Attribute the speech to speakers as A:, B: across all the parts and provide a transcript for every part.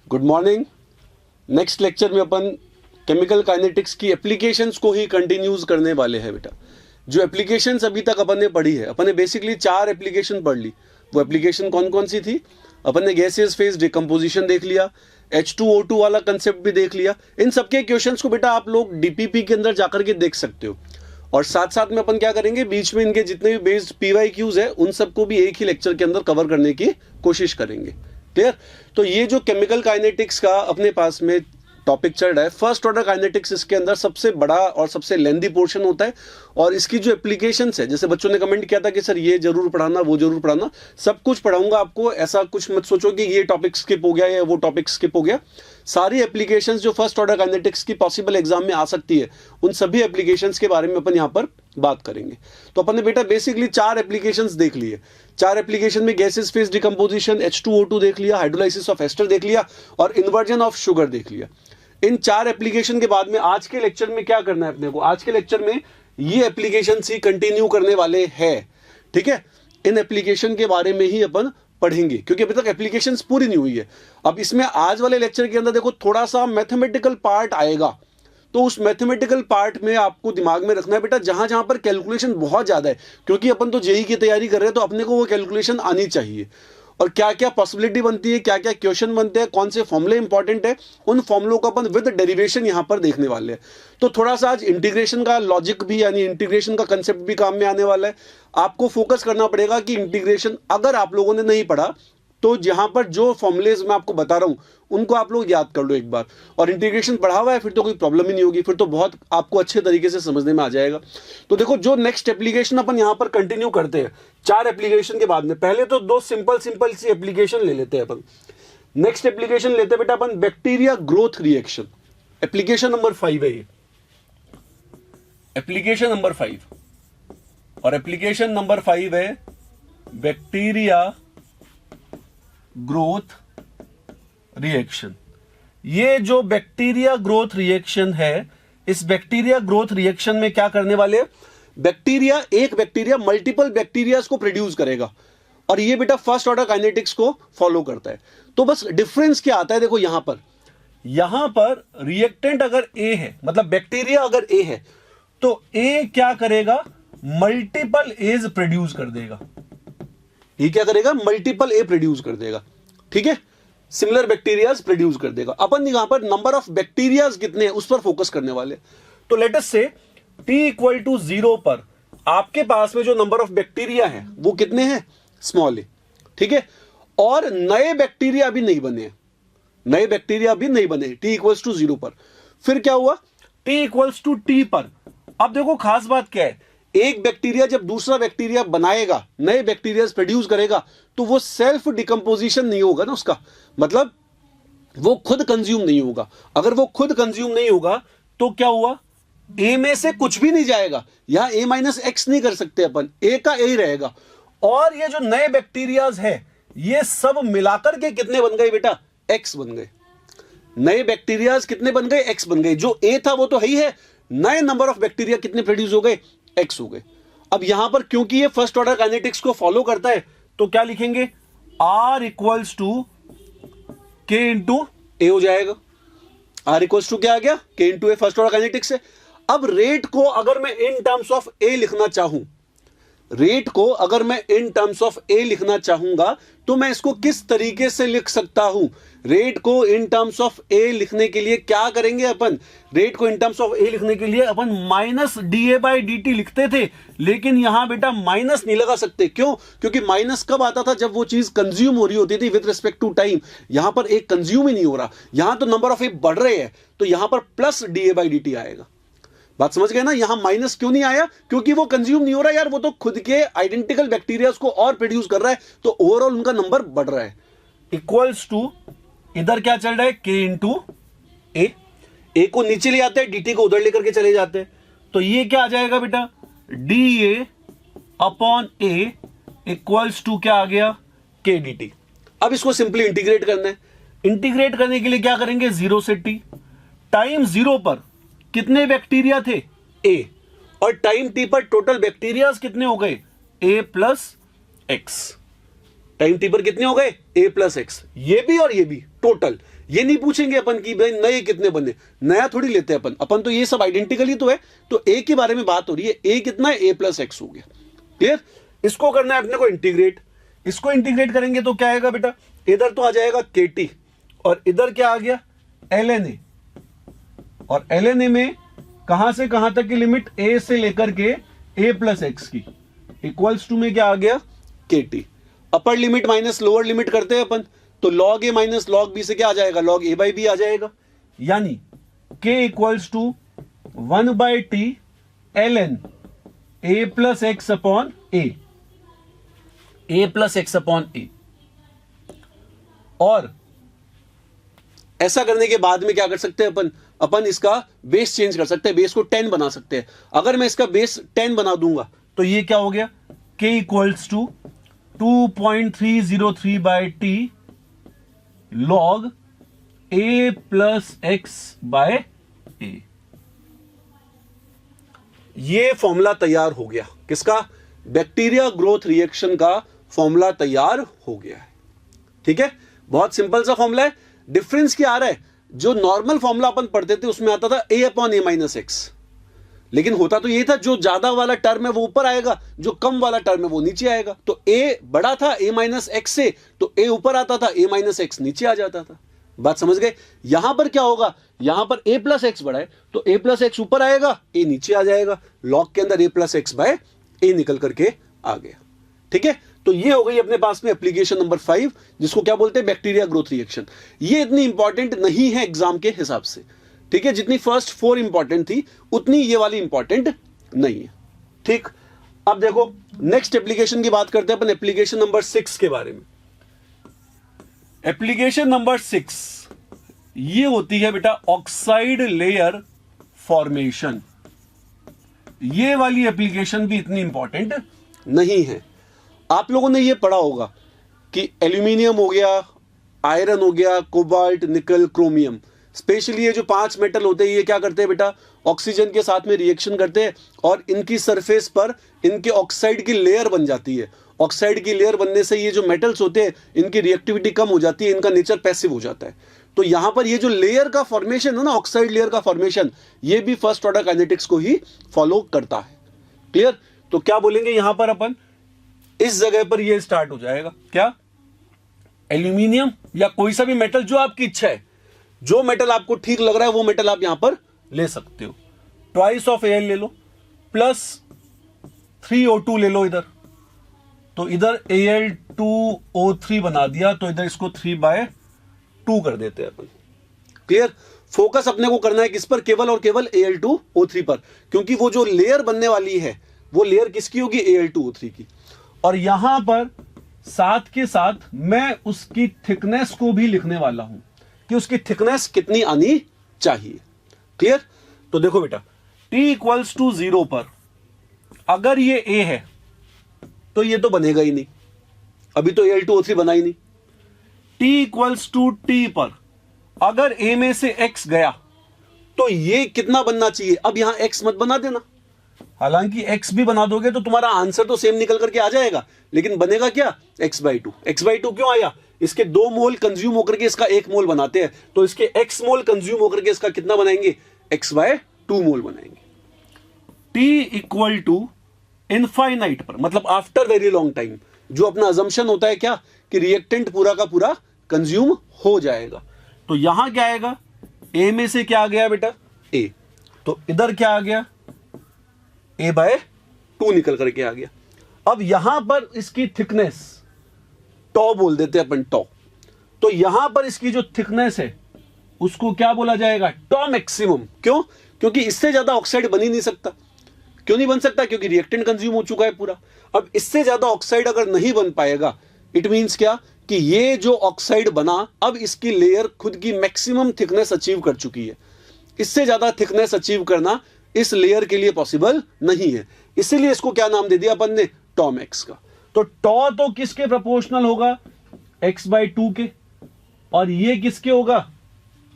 A: Good morning. Next lecture में अपन chemical kinetics की applications को ही कंटिन्यूज करने वाले हैं बेटा। जो एप्लीकेशंस अभी तक अपन ने पढ़ी है, अपन ने बेसिकली 4 एप्लीकेशन पढ़ ली। वो एप्लीकेशन कौन कौन सी थी? अपन ने गैसियस फेज डिकम्पोजिशन देख लिया, H2O2 वाला कंसेप्ट भी देख लिया। इन सबके क्वेश्चंस को बेटा आप लोग डीपीपी के अंदर जाकर के देख सकते हो। और साथ साथ में अपन क्या करेंगे, बीच में इनके जितने भी बेस्ड PYQs है उन सबको भी एक ही लेक्चर के अंदर कवर करने की कोशिश करेंगे। क्लियर? तो ये जो केमिकल काइनेटिक्स का अपने पास में टॉपिक चल रहा है, फर्स्ट ऑर्डर काइनेटिक्स, इसके अंदर सबसे बड़ा और सबसे लेंथी पोर्शन होता है। और इसकी जो एप्लीकेशंस है, जैसे बच्चों ने कमेंट किया था कि सर ये जरूर पढ़ाना, वो जरूर पढ़ाना, सब कुछ पढ़ाऊंगा आपको। ऐसा कुछ मत सोचो कि ये टॉपिक स्किप हो गया या वो टॉपिक स्किप हो गया। सारी एप्लीकेशंस जो फर्स्ट ऑर्डर काइनेटिक्स की पॉसिबल एग्जाम में आ सकती है, उन सभी एप्लीकेशंस के बारे में अपन यहाँ पर बात करेंगे। तो अपन ने बेटा बेसिकली 4 एप्लीकेशंस देख लिए। 4 एप्लीकेशन में गैसेस फेज डिकम्पोजिशन, H2O2 देख लिया, हाइड्रोलाइसिस ऑफ एस्टर देख लिया और इन्वर्जन ऑफ शुगर देख लिया। इन 4 एप्लीकेशन के बाद में आज के लेक्चर में क्या करना है अपने को? आज के लेक्चर में ये एप्लीकेशन ही कंटिन्यू करने वाले हैं। ठीक है, इन एप्लीकेशन के बारे में ही अपन पढ़ेंगे, क्योंकि अभी तक एप्लीकेशंस पूरी नहीं हुई है। अब इसमें आज वाले लेक्चर के अंदर देखो थोड़ा सा मैथमेटिकल पार्ट आएगा। तो उस मैथमेटिकल पार्ट में आपको दिमाग में रखना है बेटा, जहां जहां पर कैलकुलेशन बहुत ज्यादा है, क्योंकि अपन तो जेईई की तैयारी कर रहे हैं, तो अपने को वो कैलकुलेशन आनी चाहिए। और क्या क्या पॉसिबिलिटी बनती है, क्या क्या क्वेश्चन बनते हैं, कौन से फॉर्मूले इंपॉर्टेंट है, उन फॉर्मूलों को अपन विद डेरिवेशन यहां पर देखने वाले हैं। तो थोड़ा सा आज इंटीग्रेशन का लॉजिक भी, यानी इंटीग्रेशन का कंसेप्ट भी काम में आने वाला है। आपको फोकस करना पड़ेगा कि इंटीग्रेशन अगर आप लोगों ने नहीं पढ़ा तो जहां पर जो फॉर्मुलेज मैं आपको बता रहा हूं उनको आप लोग याद कर लो एक बार। और इंटीग्रेशन पढ़ा हुआ है फिर तो कोई प्रॉब्लम ही नहीं होगी, फिर तो बहुत आपको अच्छे तरीके से समझने में आ जाएगा। तो देखो, जो नेक्स्ट एप्लीकेशन अपन यहां पर कंटिन्यू करते हैं 4 एप्लीकेशन के बाद में, पहले तो 2 सिंपल सी एप्लीकेशन ले लेते हैं अपन। नेक्स्ट एप्लीकेशन लेते हैं बेटा अपन bacteria growth reaction. Application number 5 है ये, एप्लीकेशन नंबर 5। और एप्लीकेशन नंबर 5 है बैक्टीरिया ग्रोथ रिएक्शन। ये जो बैक्टीरिया ग्रोथ रिएक्शन है, इस बैक्टीरिया ग्रोथ रिएक्शन में क्या करने वाले हैं? एक बैक्टीरिया मल्टीपल बैक्टीरियाज को प्रोड्यूस करेगा। और ये बेटा फर्स्ट ऑर्डर काइनेटिक्स को फॉलो करता है। तो बस डिफरेंस क्या आता है, देखो यहां पर रिएक्टेंट अगर ए है, मतलब बैक्टीरिया अगर ए है, तो ए क्या करेगा? मल्टीपल एज प्रोड्यूस कर देगा। ये क्या करेगा? मल्टीपल ए प्रोड्यूस कर देगा। ठीक है, सिमिलर बैक्टीरियाज प्रोड्यूस कर देगा। अपन यहां पर नंबर ऑफ बैक्टीरियाज कितने हैं उस पर फोकस करने वाले। तो लेट अस से t = 0 पर आपके पास में जो नंबर ऑफ बैक्टीरिया है वो कितने हैं? स्मॉल ए। ठीक है, और नए बैक्टीरिया अभी नहीं बने, t = 0 पर। फिर क्या हुआ? t = t पर। अब देखो खास बात क्या है, एक बैक्टीरिया जब दूसरा बैक्टीरिया बनाएगा, नए बैक्टीरिया प्रोड्यूस करेगा, तो वो सेल्फ डिकम्पोजिशन नहीं होगा ना उसका, मतलब वो खुद कंज्यूम नहीं होगा। अगर वो खुद कंज्यूम नहीं होगा तो क्या हुआ? ए में से कुछ भी नहीं जाएगा। यहां A-X नहीं कर सकते अपन, ए का ए ही रहेगा। और ये जो नए बैक्टीरियाज है ये सब मिलाकर के कितने बन गए बेटा? X बन गए। नए बैक्टीरियाज कितने बन गए? X बन गए। जो ए था वो तो है ही है, नए नंबर ऑफ बैक्टीरिया कितने प्रोड्यूस हो गए? X हो गए। अब यहां पर क्योंकि ये फर्स्ट ऑर्डर काइनेटिक्स को फॉलो करता है तो क्या लिखेंगे? R = K × A हो जाएगा। R = क्या आ गया? K × A, first order kinetics है। अब रेट को अगर मैं इन टर्म्स ऑफ A लिखना चाहूंगा तो मैं इसको किस तरीके से लिख सकता हूं? रेट को इन टर्म्स ऑफ ए लिखने के लिए क्या करेंगे अपन? रेट को इन टर्म्स ऑफ ए लिखने के लिए अपन -dA/dt लिखते थे, लेकिन यहां बेटा माइनस नहीं लगा सकते। क्यों? क्योंकि माइनस कब आता था? जब वो चीज कंज्यूम हो रही होती थी विद रिस्पेक्ट टू टाइम। यहां पर एक कंज्यूम ही नहीं हो रहा, यहां तो नंबर ऑफ ए बढ़ रहे हैं, तो यहां पर +dA/dt आएगा। बात समझ गए ना? यहां माइनस क्यों नहीं आया? क्योंकि वो कंज्यूम नहीं हो रहा यार, वो तो खुद के आइडेंटिकल बैक्टीरियाज को और प्रोड्यूस कर रहा है, तो ओवरऑल उनका नंबर बढ़ रहा है। इक्वल्स टू, इधर क्या चल रहा है? K × A। ए को नीचे ले आते हैं, dt को उधर लेकर के चले जाते हैं, तो ये क्या आ जाएगा बेटा? dA/A = क्या आ गया? K dt। अब इसको सिंपली इंटीग्रेट करना है। इंटीग्रेट करने के लिए क्या करेंगे? 0 से t। टाइम 0 पर कितने बैक्टीरिया थे? A। और टाइम t पर टोटल बैक्टीरियाज कितने हो गए? A + X। टाइम t पर कितने हो गए? A + X। ये भी और ये भी टोटल ये नहीं पूछेंगे अपन कि भाई नए कितने बने, नया थोड़ी लेते हैं अपन तो ये सब आइडेंटिकली तो है। तो ए के बारे में बात हो रही है, ए कितना है, ए प्लस एक्स हो गया। क्लियर? इसको करना है अपने को इंटीग्रेट। इसको इंटीग्रेट करेंगे तो क्या आएगा बेटा, इधर तो आ जाएगा केटी और इधर क्या आ गया ln a, और ln a में कहां से कहां तक की लिमिट, a से लेकर के a प्लस एक्स की, इक्वल्स टू में क्या आ गया k t. Upper limit minus lower limit करते हैं अपन, तो log a minus log b से क्या आ जाएगा, log a बाई बी आ जाएगा, यानी k equals to 1/t ln a plus x upon a plus x upon a। और ऐसा करने के बाद में क्या कर सकते हैं अपन इसका बेस चेंज कर सकते हैं, बेस को 10 बना सकते हैं। अगर मैं इसका बेस 10 बना दूंगा तो ये क्या हो गया, k equals to 2.303 by T log a plus X by a। ये फॉर्मूला तैयार हो गया, किसका, बैक्टीरिया ग्रोथ रिएक्शन का फॉर्मूला तैयार हो गया है। ठीक है, बहुत सिंपल सा फॉर्मूला है। डिफरेंस क्या आ रहा है, जो नॉर्मल फॉर्मूला अपन पढ़ते थे उसमें आता था a अपॉन a माइनस एक्स, लेकिन होता तो ये था जो ज्यादा वाला टर्म है वो ऊपर आएगा, जो कम वाला टर्म है वो नीचे आएगा। तो a बड़ा था a माइनस एक्स से, तो a ऊपर आता था, a माइनस एक्स नीचे आ जाता था। बात समझ गए? यहां पर क्या होगा, यहां पर a प्लस एक्स बड़ा है तो a प्लस एक्स ऊपर आएगा, a नीचे आ जाएगा, लॉग के अंदर a plus X by a निकल करके आ गया। ठीक है, तो ये हो गई अपने पास में एप्लीकेशन नंबर 5, जिसको क्या बोलते हैं, बैक्टीरिया ग्रोथ रिएक्शन। ये इतनी इंपॉर्टेंट नहीं है एग्जाम के हिसाब से, ठीक है, जितनी फर्स्ट 4 इंपॉर्टेंट थी उतनी ये वाली इंपॉर्टेंट नहीं है। ठीक, अब देखो नेक्स्ट एप्लीकेशन की बात करते हैं अपन, एप्लीकेशन नंबर 6 के बारे में। एप्लीकेशन नंबर 6 ये होती है बेटा ऑक्साइड लेयर फॉर्मेशन। ये वाली एप्लीकेशन भी इतनी इंपॉर्टेंट नहीं है। आप लोगों ने ये पढ़ा होगा कि एल्यूमिनियम हो गया, आयरन हो गया, कोबाल्ट, निकल, क्रोमियम, स्पेशली ये जो 5 मेटल होते हैं, ये क्या करते हैं बेटा, ऑक्सीजन के साथ में रिएक्शन करते हैं और इनकी सरफेस पर इनके ऑक्साइड की लेयर बन जाती है। ऑक्साइड की लेयर बनने से ये जो मेटल्स होते हैं इनकी रिएक्टिविटी कम हो जाती है, इनका नेचर पैसिव हो जाता है। तो यहां पर ये जो लेयर का फॉर्मेशन है ना, ऑक्साइड लेयर का फॉर्मेशन, ये भी फर्स्ट ऑर्डर काइनेटिक्स को ही फॉलो करता है। क्लियर? तो क्या बोलेंगे यहां पर अपन, इस जगह पर ये स्टार्ट हो जाएगा क्या, एल्यूमिनियम या कोई सा भी मेटल जो आपकी इच्छा है, जो मेटल आपको ठीक लग रहा है वो मेटल आप यहां पर ले सकते हो। ट्वाइस ऑफ एल ले लो, प्लस 3O2 ले लो इधर, तो इधर Al2O3 बना दिया, तो इधर इसको 3/2 कर देते हैं अपन। क्लियर? फोकस अपने को करना है किस पर, केवल और केवल Al2O3 पर, क्योंकि वो जो लेयर बनने वाली है वो लेयर किसकी होगी, Al2O3 की। और यहां पर साथ के साथ मैं उसकी थिकनेस को भी लिखने वाला हूं कि उसकी थिकनेस कितनी आनी चाहिए। क्लियर? तो देखो बेटा, T इक्वल्स टू 0 पर अगर ये A है तो ये तो बनेगा ही नहीं, अभी तो Al2O3 बना ही नहीं। T इक्वल्स टू T पर अगर A में से X गया तो ये कितना बनना चाहिए, अब यहां X मत बना देना, हालांकि x भी बना दोगे तो तुम्हारा आंसर तो सेम निकल करके आ जाएगा, लेकिन बनेगा क्या, x/2। x/2 क्यों आया, इसके 2 मोल कंज्यूम होकर के इसका 1 मोल बनाते हैं, तो इसके x मोल कंज्यूम होकर के इसका कितना बनाएंगे, x/2 मोल बनाएंगे। t इक्वल टू इनफाइनाइट पर, मतलब आफ्टर वेरी लॉन्ग टाइम, जो अपना अजम्पशन होता है क्या, कि रिएक्टेंट पूरा का पूरा कंज्यूम हो जाएगा। तो यहां क्या आएगा, a में से क्या आ गया बेटा, a, तो इधर क्या आ गया, a/2 निकल करके आ गया। अब यहां पर इसकी थिकनेस टॉ बोल देते हैं अपन, टॉ। तो यहां पर इसकी जो थिकनेस है उसको क्या बोला जाएगा, टॉ मैक्सिमम। क्यों? क्योंकि इससे ज्यादा ऑक्साइड बन ही नहीं सकता। क्यों नहीं बन सकता, क्योंकि रिएक्टेंट कंज्यूम हो चुका है पूरा। अब इससे ज्यादा ऑक्साइड अगर नहीं बन पाएगा, इट मींस क्या, कि ये जो ऑक्साइड बना अब इसकी लेयर खुद की मैक्सिमम थिकनेस अचीव कर चुकी है। इससे ज्यादा थिकनेस अचीव करना इस लेयर के लिए पॉसिबल नहीं है, इसीलिए इसको क्या नाम दे दिया अपन ने, टॉमैक्स का। तो टॉ तो किसके प्रोपोर्शनल होगा, x/2 के, और ये किसके होगा,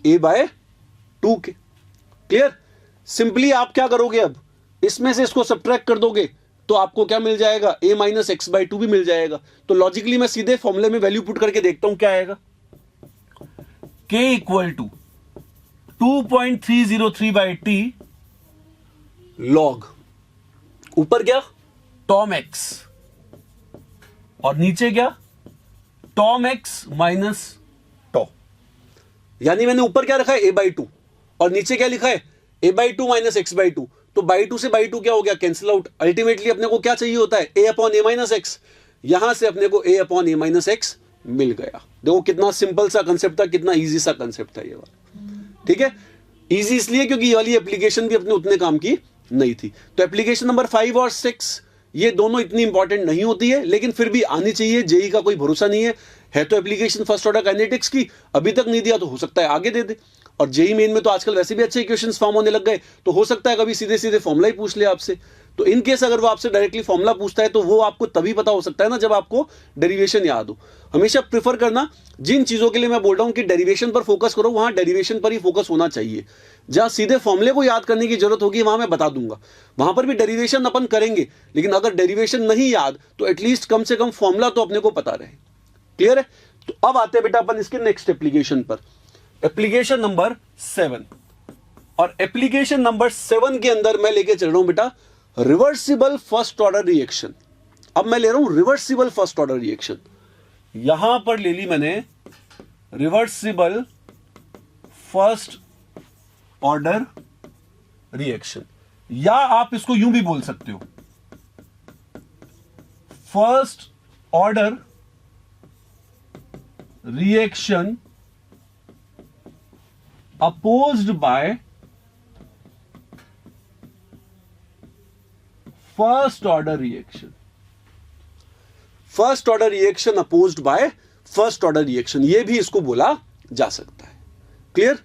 A: a/2 के। क्लियर? सिंपली आप क्या करोगे, अब इसमें से इसको सब्ट्रैक्ट कर दोगे तो आपको क्या मिल जाएगा, a माइनस x/2 भी मिल जाएगा। तो लॉजिकली मैं सीधे फॉर्मूले में वैल्यू पुट करके देखता हूं क्या आएगा, K equal to 2.303 by T log, ऊपर क्या टॉम एक्स और नीचे क्या टॉम एक्स माइनस टॉ, यानी मैंने ऊपर क्या रखा है a बाई 2 और नीचे क्या लिखा है a by 2 minus x by 2, तो बाई 2 से बाई 2 क्या हो गया कैंसिल आउट, अल्टीमेटली अपने को क्या चाहिए होता है a अपॉन a माइनस एक्स, यहां से अपने को a अपॉन a माइनस एक्स मिल गया। देखो कितना सिंपल सा कंसेप्ट था, कितना इजी सा कंसेप्ट था ये वाला, ठीक है। इजी इसलिए क्योंकि ये वाली एप्लीकेशन भी अपने उतने काम की नहीं थी। तो एप्लीकेशन नंबर 5 और 6 ये दोनों इतनी इंपॉर्टेंट नहीं होती है, लेकिन फिर भी आनी चाहिए, जेई का कोई भरोसा नहीं है तो एप्लीकेशन फर्स्ट ऑर्डर काइनेटिक्स की, अभी तक नहीं दिया तो हो सकता है आगे दे दे। और जेई मेन में तो आजकल वैसे भी अच्छे क्वेश्चंस फॉर्म होने लग गए, तो हो सकता है कभी सीधे सीधे फॉर्मूला ही पूछ ले आपसे। तो इन केस अगर वो आपसे डायरेक्टली फॉर्मूला पूछता है तो वो आपको तभी पता हो सकता है ना जब आपको डेरिवेशन याद हो। हमेशा प्रेफर करना, जिन चीजों के लिए मैं बोल रहा हूं कि डेरिवेशन पर फोकस करो, वहां डेरिवेशन पर ही फोकस होना चाहिए। जहां सीधे फॉर्मूले को याद करने की जरूरत होगी वहां मैं बता दूंगा, वहां पर भी डेरिवेशन अपन करेंगे, लेकिन अगर डेरिवेशन नहीं याद तो एटलीस्ट कम से कम फॉर्मूला तो अपने को पता रहे। क्लियर है? तो अब आते हैं बेटा अपन इसके नेक्स्ट एप्लीकेशन पर, एप्लीकेशन नंबर 7। और एप्लीकेशन नंबर 7 के अंदर मैं लेके चल रहा हूं बेटा रिवर्सिबल फर्स्ट ऑर्डर रिएक्शन। अब मैं ले रहा हूं रिवर्सिबल फर्स्ट ऑर्डर रिएक्शन, यहां पर ले ली मैंने रिवर्सिबल फर्स्ट ऑर्डर रिएक्शन, या आप इसको यूं भी बोल सकते हो first order reaction opposed by first order reaction. First order reaction opposed by first order reaction, यह भी इसको बोला जा सकता है। क्लियर?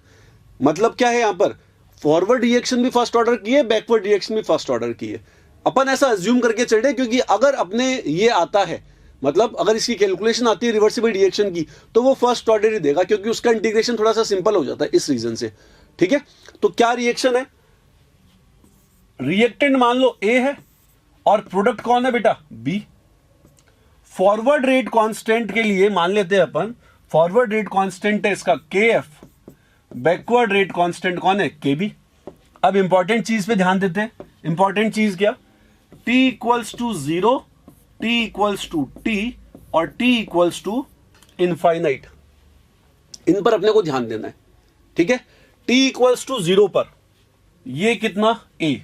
A: मतलब क्या है, यहां पर फॉरवर्ड रिएक्शन भी फर्स्ट ऑर्डर की है, बैकवर्ड रिएक्शन भी फर्स्ट ऑर्डर की है। अपन ऐसा अज्यूम करके चल रहे क्योंकि अगर अपने ये आता है, मतलब अगर इसकी कैलकुलेशन आती है रिवर्सिबल रिएक्शन की, तो वो फर्स्ट ऑर्डर ही देगा क्योंकि उसका इंटीग्रेशन थोड़ा सा सिंपल हो जाता है इस रीजन से। ठीक है, तो क्या रिएक्शन है, रिएक्टेंट मान लो ए है और प्रोडक्ट कौन है बेटा बी। फॉरवर्ड रेट कांस्टेंट के लिए मान लेते हैं अपन, फॉरवर्ड रेट कांस्टेंट है इसका के एफ, बैकवर्ड रेट कांस्टेंट कौन है के बी। अब इंपॉर्टेंट चीज पे ध्यान देते हैं, इंपॉर्टेंट चीज क्या, T equals to 0, T equals to T और टी इक्वल्स टू इनफाइनाइट, इन पर अपने को ध्यान देना है। ठीक है, टी इक्वल्स टू 0 पर ये कितना ए,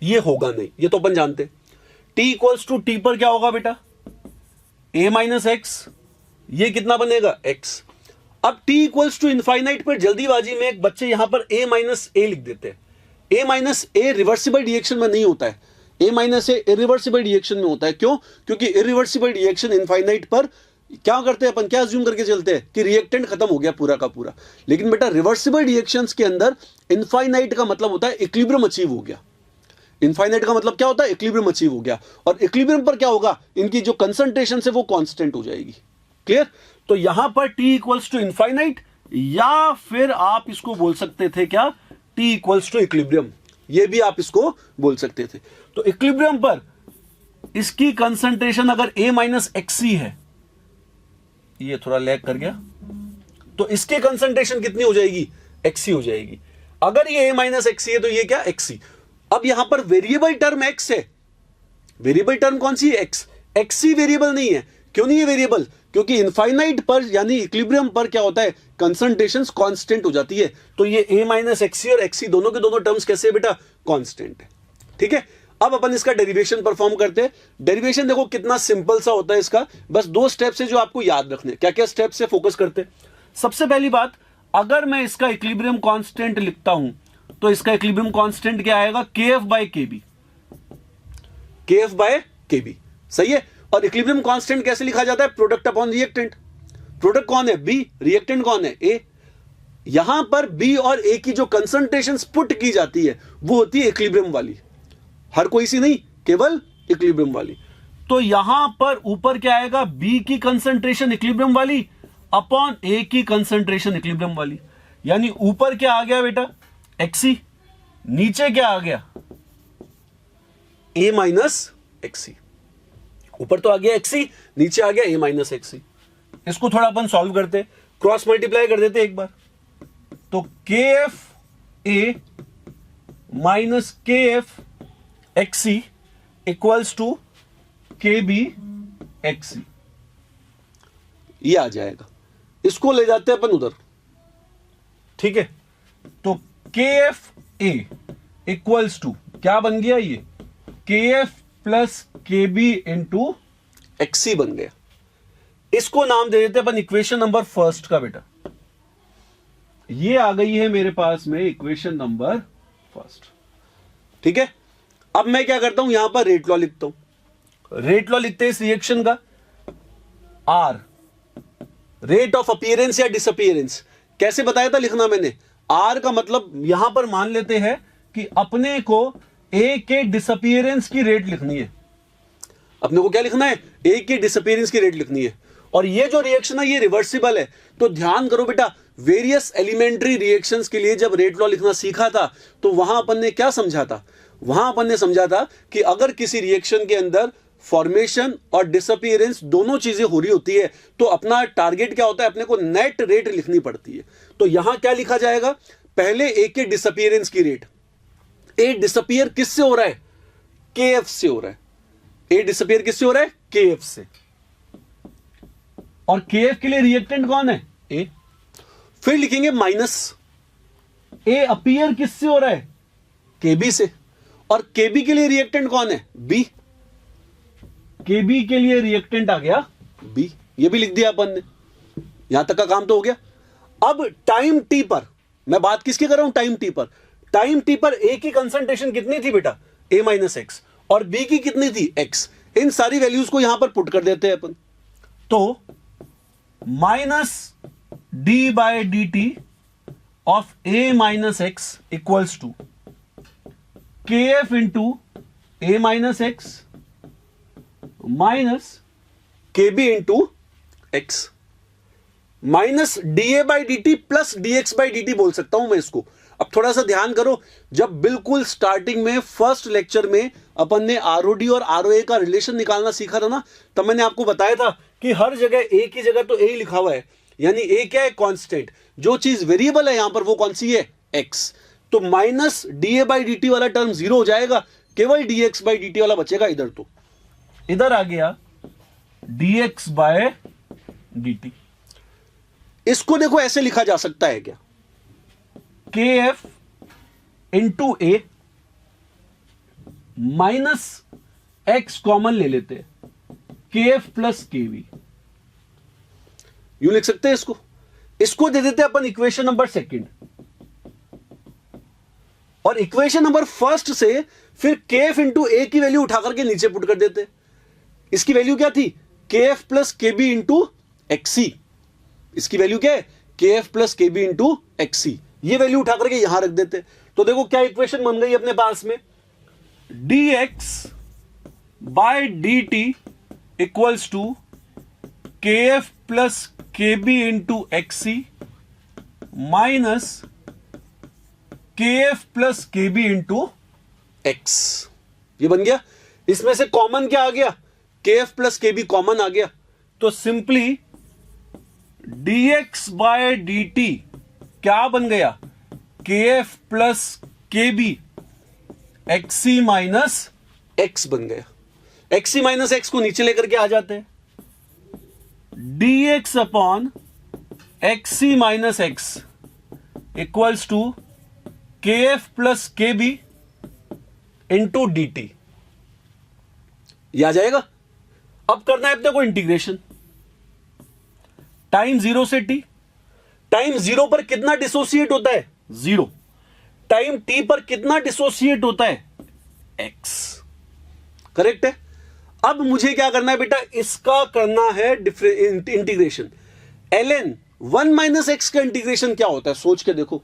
A: ये होगा नहीं, ये तो अपन जानते हैं। टी इक्वल्स टू टी पर क्या होगा बेटा ए माइनस एक्स, ये कितना बनेगा एक्स। अब टी इक्वल्स टू इनफाइनाइट पर जल्दीबाजी में एक बच्चे यहां पर ए माइनस ए लिख देते हैं। ए माइनस ए रिवर्सिबल रिएक्शन में नहीं होता है, ए माइनस ए इरिवर्सिबल रिएक्शन में होता है। क्यों? क्योंकि इरिवर्सिबल रिएक्शन इनफाइनाइट पर क्या करते हैं अपन, क्या अज्यूम करके चलते हैं कि रिएक्टेंट खत्म हो गया पूरा का पूरा। लेकिन बेटा रिवर्सिबल रिएक्शंस के अंदर इनफाइनाइट का मतलब होता है इक्विलिब्रियम अचीव हो गया। इनफाइनाइट का मतलब क्या होता है, इक्विलिब्रियम अचीव हो गया। और इक्विलिब्रियम पर क्या होगा, इनकी जो कंसंट्रेशन है वो कांस्टेंट हो जाएगी। क्लियर? तो यहां पर t इक्वल्स टू इनफाइनाइट, या फिर आप इसको बोल सकते थे क्या t इक्वल्स टू इक्विलिब्रियम, ये भी आप इसको बोल सकते थे। तो इक्विलिब्रियम पर इसकी कंसंट्रेशन अगर a माइनस एक्सी है, ये थोड़ा लैग कर गया, तो इसकी कंसंट्रेशन कितनी हो जाएगी, एक्सी हो जाएगी। अगर ये a माइनस एक्सी है तो ये क्या एक्सी। अब यहां पर वेरिएबल टर्म x है, वेरिएबल टर्म कौन सी है एक्स, एक्सी वेरिएबल नहीं है। क्यों नहीं है वेरिएबल? क्योंकि इनफाइनाइट पर यानी इक्विलिब्रियम पर क्या होता है, कंसंट्रेशंस कांस्टेंट हो जाती है। तो ये a माइनस एक्सी और एक्सी दोनों के दोनों टर्म्स कैसे है बेटा, कांस्टेंट है। ठीक है, अब अपन इसका डेरिवेशन परफॉर्म करते हैं। डेरिवेशन देखो कितना सिंपल सा होता है इसका, बस 2 स्टेप्स है जो आपको याद रखने। क्या क्या स्टेप्स से फोकस करते हैं। सबसे पहली बात, अगर मैं इसका इक्विलिब्रियम कांस्टेंट लिखता हूं तो इसका इक्विलिब्रियम कांस्टेंट क्या आएगा, के एफ बाय के बी, के एफ बाय के बी। सही है। और इक्विलिब्रियम कांस्टेंट कैसे लिखा जाता है, प्रोडक्ट अपॉन रिएक्टेंट। प्रोडक्ट कौन है बी, रिएक्टेंट कौन है ए। यहां पर बी और ए की जो कंसंट्रेशन पुट की जाती है वो होती है इक्विलिब्रियम वाली, हर कोई सी नहीं, केवल इक्विलिब्रियम वाली। तो यहां पर ऊपर क्या आएगा, बी की कंसंट्रेशन इक्विलिब्रियम वाली अपॉन ए की कंसंट्रेशन इक्विलिब्रियम वाली। यानी ऊपर क्या आ गया बेटा एक्सी, नीचे क्या आ गया ए माइनस एक्सी। ऊपर तो आ गया एक्सी, नीचे आ गया ए माइनस एक्सी। इसको थोड़ा अपन सॉल्व करते हैं। क्रॉस मल्टीप्लाई कर देते एक बार, तो के F A minus K F XC equals to के बी एक्सी, ये आ जाएगा। इसको ले जाते हैं अपन उधर, ठीक है। तो के एफ ए इक्वल्स टू क्या बन गया, ये के एफ प्लस के बी इंटू एक्सी बन गया। इसको नाम दे देते अपन इक्वेशन नंबर फर्स्ट का बेटा। ये आ गई है मेरे पास में इक्वेशन नंबर फर्स्ट, ठीक है। अब मैं क्या करता हूं, यहां पर रेट लॉ लिखता हूं। रेट लॉ लिखते हैं इस रिएक्शन का, आर रेट ऑफ अपीयरेंस या डिसअपीयरेंस। कैसे बताया था लिखना मैंने, आर का मतलब यहां पर मान लेते हैं कि अपने को ए के डिसअपीयरेंस की रेट लिखनी है। अपने को क्या लिखना है, ए के डिसअपीयरेंस की रेट लिखनी है। और ये जो रिएक्शन है ये रिवर्सिबल है। तो ध्यान करो बेटा, वेरियस एलिमेंट्री रिएक्शंस के लिए जब रेट लॉ लिखना सीखा था तो वहां अपन ने क्या समझा था, वहां अपन ने समझा था कि अगर किसी रिएक्शन के अंदर फॉर्मेशन और डिसअपीयरेंस दोनों चीजें हो रही होती है तो अपना टारगेट क्या होता है, अपने को नेट रेट लिखनी पड़ती है। तो यहां क्या लिखा जाएगा, पहले ए के डिसअपीयरेंस की रेट। ए डिसअपीयर किससे हो रहा है, के एफ से हो रहा है। ए डिसअपीयर किससे हो रहा है, के एफ से। और के एफ के लिए रिएक्टेंट कौन है, ए। फिर लिखेंगे माइनस ए अपीयर किससे हो रहा है, के बी से। और के बी के लिए रिएक्टेंट कौन है, बी। के बी के लिए रिएक्टेंट आ गया बी, ये भी लिख दिया अपन ने। यहां तक का काम तो हो गया। अब टाइम टी पर मैं बात किसकी कर रहा हूं, टाइम टी पर। टाइम टी पर ए की कंसंट्रेशन कितनी थी बेटा, ए माइनस एक्स, और बी की कितनी थी, एक्स। इन सारी वैल्यूज को यहां पर पुट कर देते हैं अपन। तो minus D by D T of A minus x equals to के F into A minus x minus K B into X, minus D A by D T plus D X by D T बोल सकता हूं मैं इसको। अब थोड़ा सा ध्यान करो, जब बिल्कुल स्टार्टिंग में फर्स्ट लेक्चर में अपन ने आरओडी और आरओए का रिलेशन निकालना सीखा था ना, तब मैंने आपको बताया था कि हर जगह ए की जगह तो ए ही लिखा हुआ है, यानी ए क्या है, कांस्टेंट। जो चीज वेरिएबल है यहां पर वो कौन सी है, एक्स। तो minus D A by D T वाला टर्म जीरो हो जाएगा, केवल D X by D T वाला बचेगा इधर। तो इधर आ गया dx बाय dt। इसको देखो ऐसे लिखा जा सकता है क्या, kf into A minus x common ले लेते हैं, kf प्लस केवी, यूं लिख सकते हैं इसको। इसको दे देते हैं अपन इक्वेशन नंबर सेकंड, और इक्वेशन नंबर फर्स्ट से फिर kf इंटू ए की वैल्यू उठा करके नीचे पुट कर देते हैं। इसकी वैल्यू क्या थी, के एफ प्लस के बी इंटू एक्सी। इसकी वैल्यू क्या है, के एफ प्लस के बी इंटू एक्सी। ये वैल्यू उठा करके यहां रख देते। तो देखो क्या इक्वेशन बन गई अपने पास में, D X by D T equals to के एफ प्लस के B into X E minus K F plus के बी इंटू एक्स। ये बन गया। इसमें से कॉमन क्या आ गया, के एफ प्लस के बी कॉमन आ गया। तो simply dx by D T क्या बन गया, के एफ प्लस के बी एक्सी माइनस एक्स बन गया। एक्सी माइनस एक्स को नीचे लेकर के आ जाते हैं, dx upon x c minus x equals to के एफ प्लस के बी इंटू डी टी। यह आ जाएगा। अब करना है अपने को इंटीग्रेशन, टाइम जीरो से टी। टाइम जीरो पर कितना डिसोसिएट होता है, जीरो। टाइम टी पर कितना डिसोसिएट होता है, एक्स। करेक्ट है। अब मुझे क्या करना है बेटा, इसका करना है इंटीग्रेशन। ln 1 माइनस एक्स का इंटीग्रेशन क्या होता है, सोच के देखो।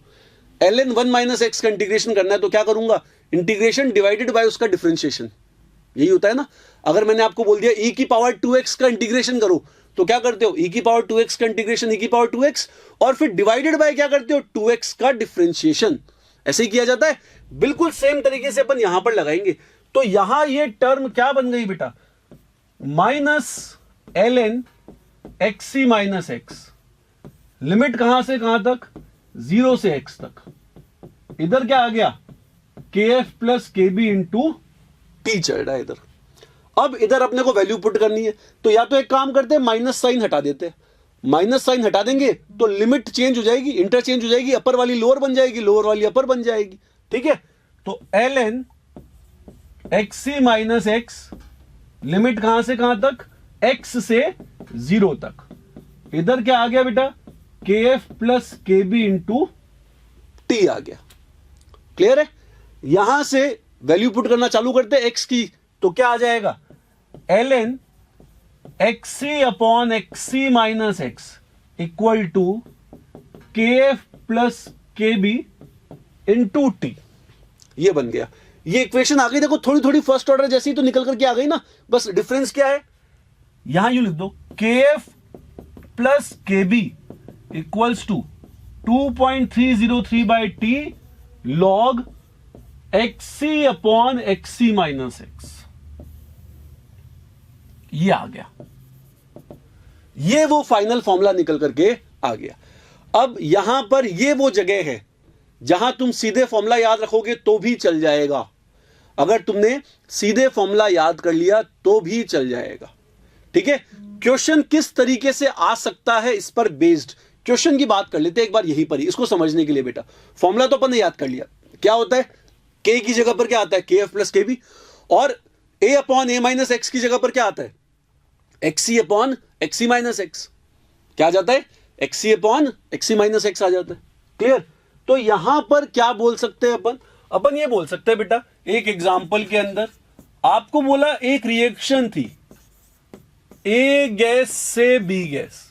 A: ln 1 माइनस एक्स का इंटीग्रेशन करना है तो क्या करूंगा, इंटीग्रेशन डिवाइडेड बाय उसका डिफरेंशिएशन। यही होता है ना। अगर मैंने आपको बोल दिया e की पावर 2x का इंटीग्रेशन करो तो क्या करते हो, e की पावर 2x का इंटीग्रेशन e की पावर 2x, और फिर डिवाइडेड बाय क्या करते हो, 2x का डिफरेंशिएशन। ऐसे ही किया जाता है। बिल्कुल सेम तरीके से अपन यहां पर लगाएंगे। तो यहां ये टर्म क्या बन गई बेटा, minus ln xc minus x limit कहां से कहां तक, 0 से x तक। इधर क्या आ गया, kf plus kb into T चल रहा है इधर। अब इधर अपने को वैल्यू पुट करनी है, तो या तो एक काम करते हैं, माइनस साइन हटा देते हैं। माइनस साइन हटा देंगे तो लिमिट चेंज हो जाएगी, इंटरचेंज हो जाएगी, अपर वाली लोअर बन जाएगी, लोअर वाली अपर बन जाएगी। ठीक है, तो ln xc minus x, limit कहां से कहां तक, x से 0 तक। इधर क्या आ गया बेटा, kf plus kb into t आ गया। क्लियर है? यहां से वैल्यू पुट करना चालू करते हैं x की, तो क्या आ जाएगा, ln xc upon xc minus x equal to kf plus kb into t. ये बन गया, ये इक्वेशन आ गई। देखो थोड़ी थोड़ी फर्स्ट ऑर्डर जैसी ही तो निकल करके आ गई ना, बस डिफरेंस क्या है, यहां यू लिख दो, kf plus kb equals to 2.303 by T log xc upon xc minus x. ये आ गया, ये वो फाइनल फॉर्मूला निकल करके आ गया। अब यहां पर ये वो जगह है जहां तुम सीधे फॉर्मूला याद रखोगे तो भी चल जाएगा, अगर तुमने सीधे फॉर्मूला याद कर लिया तो भी चल जाएगा। ठीक है, क्वेश्चन किस तरीके से आ सकता है इस पर बेस्ड क्वेश्चन की बात कर लेते हैं एक बार यहीं पर ही, इसको समझने के लिए। बेटा फॉर्मूला तो अपन ने याद कर लिया, क्या होता है, k की जगह पर क्या आता है, kf प्लस kb, और a अपॉन a माइनस एक्स की जगह पर क्या आता है, xc upon xc minus x. क्या आ जाता है, xc upon xc minus x आ जाता है। क्लियर? तो यहां पर क्या बोल सकते हैं अपन ये बोल सकते हैं बेटा, एक एग्जांपल के अंदर आपको बोला एक रिएक्शन थी ए गैस से बी गैस,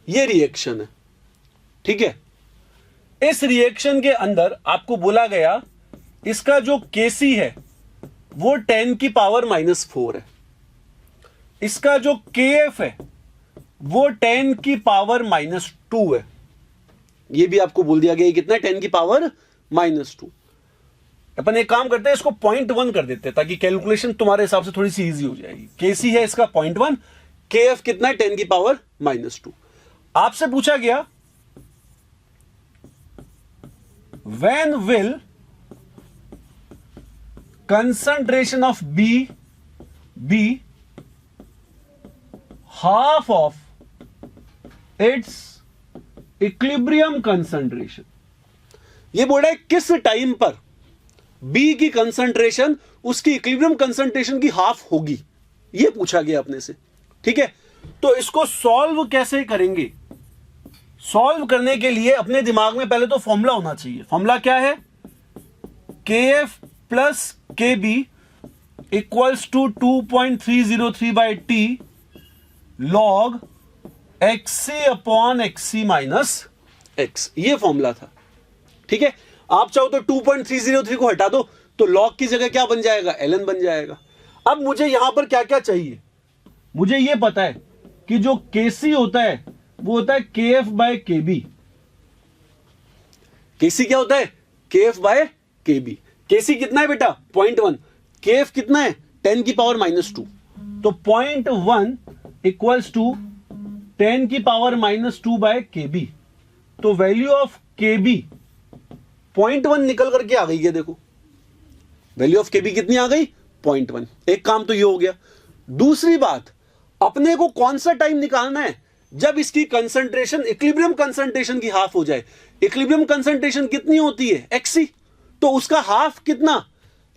A: ये रिएक्शन है। ठीक है, इस रिएक्शन के अंदर आपको बोला गया इसका जो केसी है वो 10 की पावर माइनस 4 है, इसका जो केएफ है वो 10 की पावर माइनस 2 है। ये भी आपको बोल दिया गया कितना, 10 की पावर माइनस 2। अपन एक काम करते हैं, इसको 0.1 कर देते हैं ताकि कैलकुलेशन तुम्हारे हिसाब से थोड़ी सी इजी हो जाएगी। केसी है इसका 0.1, केएफ कितना है, 10 की पावर माइनस 2। आपसे पूछा गया when will concentration of B be half of its equilibrium concentration. ये बोल रहा है किस टाइम पर बी की कंसंट्रेशन उसकी इक्विलिब्रियम कंसंट्रेशन की हाफ होगी, ये पूछा गया अपने से। ठीक है, तो इसको सॉल्व कैसे करेंगे, सॉल्व करने के लिए अपने दिमाग में पहले तो फॉर्मूला होना चाहिए। फॉर्मूला क्या है, kf plus kb equals to 2.303 by T log xc upon xc minus x, ये फॉर्मूला था। ठीक है, आप चाहो तो 2.303 को हटा दो तो लॉग की जगह क्या बन जाएगा, ln बन जाएगा। अब मुझे यहां पर क्या क्या चाहिए, मुझे यह पता है कि जो kc होता है वो होता है kf बाय kb। kc क्या होता है, kf बाय kb। kc कितना है बेटा, 0.1, kf कितना है, 10 की पावर माइनस 2, तो 0.1 इक्वल्स टू 10 की पावर माइनस 2 बाय kb। तो वैल्यू ऑफ kb 0.1 निकल करके आ गई है। देखो वैल्यू ऑफ kb कितनी आ गई, 0.1। एक काम तो ये हो गया। दूसरी बात, अपने को कौन सा टाइम निकालना है, जब इसकी कंसंट्रेशन इक्विलिब्रियम कंसंट्रेशन की हाफ हो जाए। इक्विलिब्रियम कंसंट्रेशन कितनी होती है, xc, तो उसका हाफ कितना,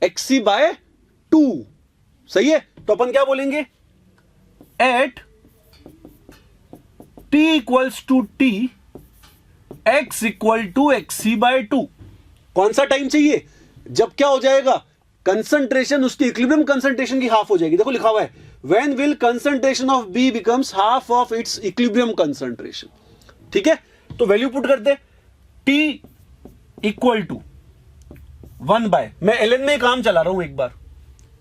A: xc बाय 2। सही है, तो अपन क्या बोलेंगे, at t equals to t x equal to xc by 2। कौन सा टाइम चाहिए, जब क्या हो जाएगा, कंसंट्रेशन उसकी इक्विलिब्रियम कंसंट्रेशन की हाफ हो जाएगी। देखो लिखा हुआ है when will concentration of B becomes half of its equilibrium concentration। ठीक है, तो वैल्यू पुट करते, T इक्वल टू 1 बाय, मैं ln में काम चला रहा हूं एक बार।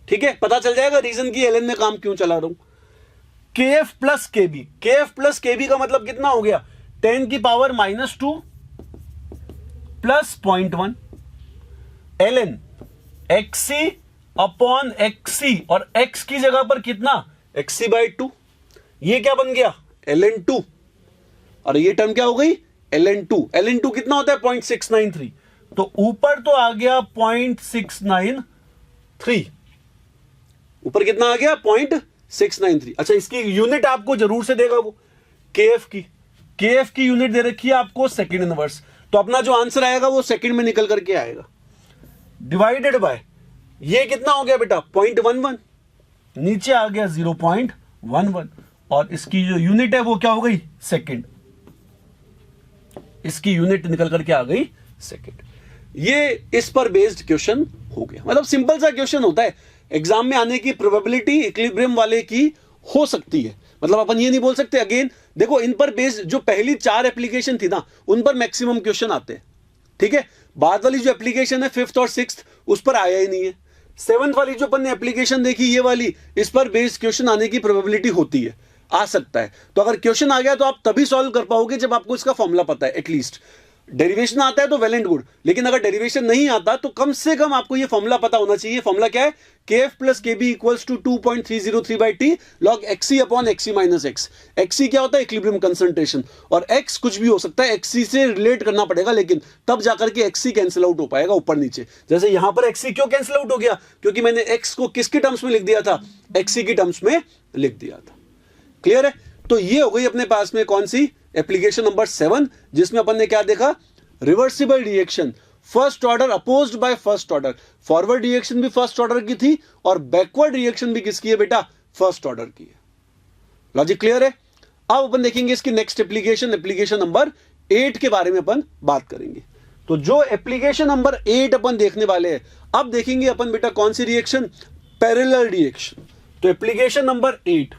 A: ठीक है, पता चल जाएगा रीजन की ln में काम क्यों चला रहा हूं। kf plus kb, kf plus kb का मतलब कितना हो गया, 10 की power minus 2 plus 0.1 ln xc upon xc, और x की जगह पर कितना, xc बाई 2। ये क्या बन गया, ln 2 और ये टर्म क्या हो गई, ln2। ln2 कितना होता है, 0.693, तो ऊपर तो आ गया 0.693, ऊपर कितना आ गया 0.693। अच्छा, इसकी यूनिट आपको जरूर से देगा वो kf की यूनिट दे रखी है आपको सेकंड इनवर्स, तो अपना जो आंसर आएगा वो सेकंड में निकल करके आएगा, डिवाइडेड बाय ये कितना हो गया बेटा 0.11, नीचे आ गया 0.11, और इसकी जो यूनिट है वो क्या हो गई, सेकंड, इसकी यूनिट निकल करके आ गई सेकंड। ये इस पर बेस्ड क्वेश्चन हो गया, मतलब सिंपल सा क्वेश्चन होता है, एग्जाम में आने की प्रोबेबिलिटी इक्विलिब्रियम वाले की हो सकती है, मतलब अपन ये नहीं बोल सकते। अगेन देखो, इन पर बेस्ड जो पहली 4 एप्लीकेशन थी ना, उन पर मैक्सिमम क्वेश्चन आते हैं, ठीक है। बाद वाली जो एप्लीकेशन है 5th और 6th, उस पर आया ही नहीं है। 7th वाली जो अपन ने एप्लीकेशन देखी, ये वाली, इस पर बेस्ड क्वेश्चन आने की प्रोबेबिलिटी होती है, आ सकता है। तो अगर क्वेश्चन आ गया तो आप तभी सॉल्व कर पाओगे जब आपको इसका फॉर्मूला पता है। एटलीस्ट डेरिवेशन आता है तो वेल एंड गुड, लेकिन अगर डेरिवेशन नहीं आता तो कम से कम आपको ये फॉर्मूला पता होना चाहिए। फॉर्मूला क्या है, kf plus kb equals to 2.303/t log xc upon xc minus x। xc क्या होता है, इक्विलिब्रियम कंसंट्रेशन, और x कुछ भी हो सकता है, xc से रिलेट करना पड़ेगा, लेकिन तब जाकर के xc कैंसिल आउट हो पाएगा ऊपर नीचे। जैसे यहां पर xc क्यों कैंसिल आउट हो गया, क्योंकि मैंने x को किसके टर्म्स में लिख दिया था, xc की टर्म्स में लिख दिया था। क्लियर है। तो ये हो गई अपने पास में कौन सी, एप्लीकेशन नंबर 7, जिसमें अपन ने क्या देखा, reversible reaction, first order opposed by first order. Forward reaction भी फर्स्ट ऑर्डर की थी और बैकवर्ड रिएक्शन भी किसकी है बेटा, फर्स्ट ऑर्डर की है। लॉजिक क्लियर है। अब अपन देखेंगे इसकी नेक्स्ट एप्लीकेशन, एप्लीकेशन नंबर 8 के बारे में अपन बात करेंगे। तो जो एप्लीकेशन नंबर 8 अपन देखने वाले हैं, अब देखेंगे अपन बेटा कौन सी रिएक्शन, पैरेलल रिएक्शन। तो एप्लीकेशन नंबर 8,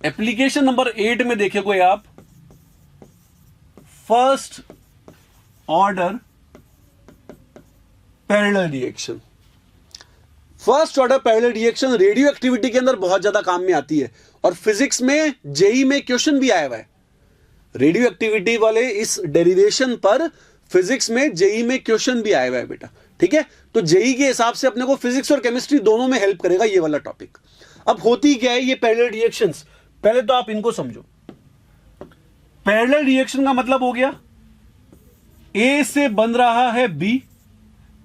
A: एप्लीकेशन नंबर 8 में देखोगे आप, first order parallel reaction. First order parallel reaction radio activity के अंदर बहुत ज्यादा काम में आती है, और फिजिक्स में जेई में क्वेश्चन भी आया हुआ है। रेडियो एक्टिविटी वाले इस डेरिवेशन पर फिजिक्स में जेई में क्वेश्चन भी आया हुआ है बेटा, ठीक है। तो जेई के हिसाब से अपने को फिजिक्स और केमिस्ट्री दोनों में हेल्प करेगा ये वाला टॉपिक। अब होती क्या है ये पैरेलल रिएक्शंस, पहले तो आप इनको समझो। पैरेलल रिएक्शन का मतलब हो गया ए से बन रहा है बी,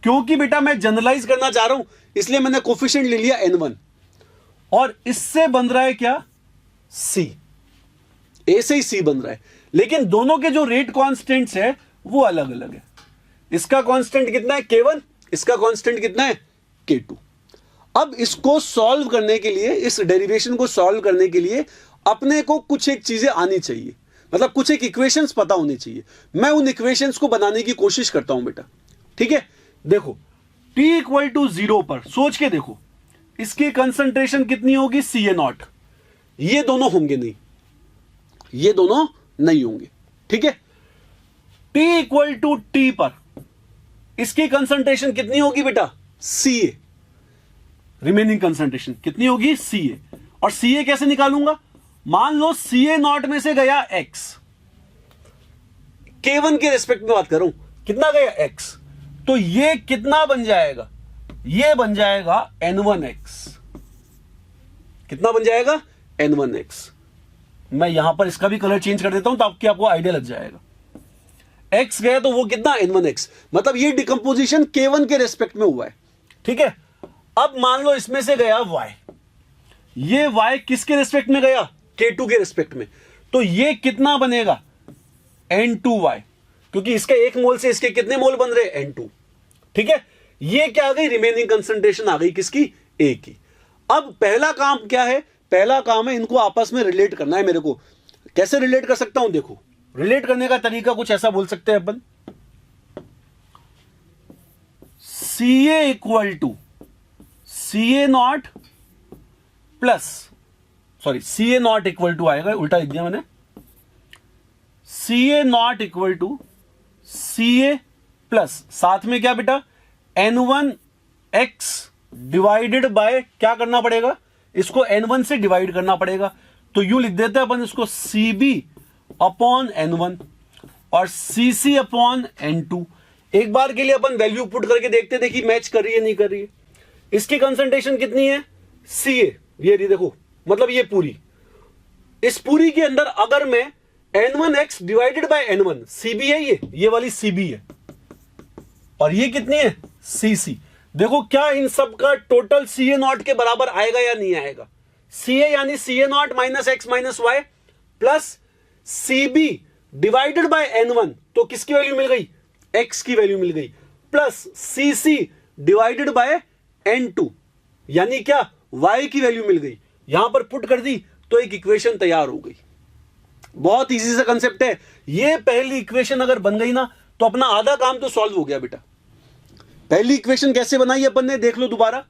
A: क्योंकि बेटा मैं जनरलाइज करना चाह रहा हूं इसलिए मैंने कोफिशिएंट ले लिया n1, और इससे बन रहा है क्या, सी, ए से ही सी बन रहा है, लेकिन दोनों के जो रेट कांस्टेंट्स है वो अलग अलग है। इसका कांस्टेंट कितना है k1, इसका कांस्टेंट कितना है k2। अब इसको सॉल्व करने के लिए, इस डेरिवेशन को सॉल्व करने के लिए अपने को कुछ एक चीजें आनी चाहिए, मतलब कुछ एक इक्वेशंस पता होनी चाहिए। मैं उन इक्वेशंस को बनाने की कोशिश करता हूं बेटा, ठीक है। देखो t इक्वल टू 0 पर सोच के देखो, इसकी कंसंट्रेशन कितनी होगी, CA0। ये दोनों होंगे नहीं, ये दोनों नहीं होंगे, ठीक है। t इक्वल टू t पर इसकी कंसंट्रेशन कितनी होगी बेटा, CA, रिमेनिंग कंसंट्रेशन कितनी होगी, CA। और CA कैसे निकालूंगा, मान लो CA0 में से गया x, K1 के रिस्पेक्ट में बात कर रहा हूं, कितना गया x, तो ये कितना बन जाएगा, ये बन जाएगा N1x। कितना बन जाएगा, N1x। मैं यहां पर इसका भी कलर चेंज कर देता हूं तो आपको आइडिया लग जाएगा। x गया तो वो कितना, N1x, मतलब ये डिकंपोजिशन K1 के रेस्पेक्ट में हुआ है, ठीक है। अब मान लो इसमें से गया y, ये y किसके रेस्पेक्ट में गया, K2 के रेस्पेक्ट में, तो ये कितना बनेगा, N2y, क्योंकि इसका 1 मोल से इसके कितने मोल बन रहे, N2, ठीक है। ये क्या आ गई, रिमेनिंग कंसंट्रेशन आ गई किसकी, A की। अब पहला काम क्या है, पहला काम है इनको आपस में रिलेट करना है मेरे को। कैसे रिलेट कर सकता हूं, देखो रिलेट करने का तरीका कुछ ऐसा बोल सकते हैं अपन, CA equal to CA0 plus, sorry CA0 equal to आएगा, उल्टा लिख दिया मैंने, CA0 equal to CA plus साथ में क्या बेटा, N1x डिवाइडेड बाय, क्या करना पड़ेगा, इसको N1 से डिवाइड करना पड़ेगा, तो यू लिख देते हैं अपन इसको CB अपॉन N1 और CC अपॉन N2। एक बार के लिए अपन वैल्यू पुट करके देखते, देखिए मैच कर रही है नहीं कर रही है। इसकी कंसंट्रेशन कितनी है, CA, ये देखो, मतलब ये पूरी, इस पूरी के अंदर अगर मैं n1x divided by n1, CB है ये वाली CB है, और ये कितनी है CC। देखो क्या इन सब का टोटल CA नॉट के बराबर आएगा या नहीं आएगा। CA यानी CA naught minus x minus y plus CB divided by n1, तो किसकी वैल्यू मिल गई, x की वैल्यू मिल गई, plus CC divided bye n2 यानी क्या y की वैल्यू मिल गई। यहां पर पुट कर दी तो एक इक्वेशन तैयार हो गई। बहुत इजी सा कंसेप्ट है। ये पहली इक्वेशन अगर बन गई ना तो अपना आधा काम तो सॉल्व हो गया बेटा। पहली इक्वेशन कैसे बनाई अपन ने देख लो दोबारा।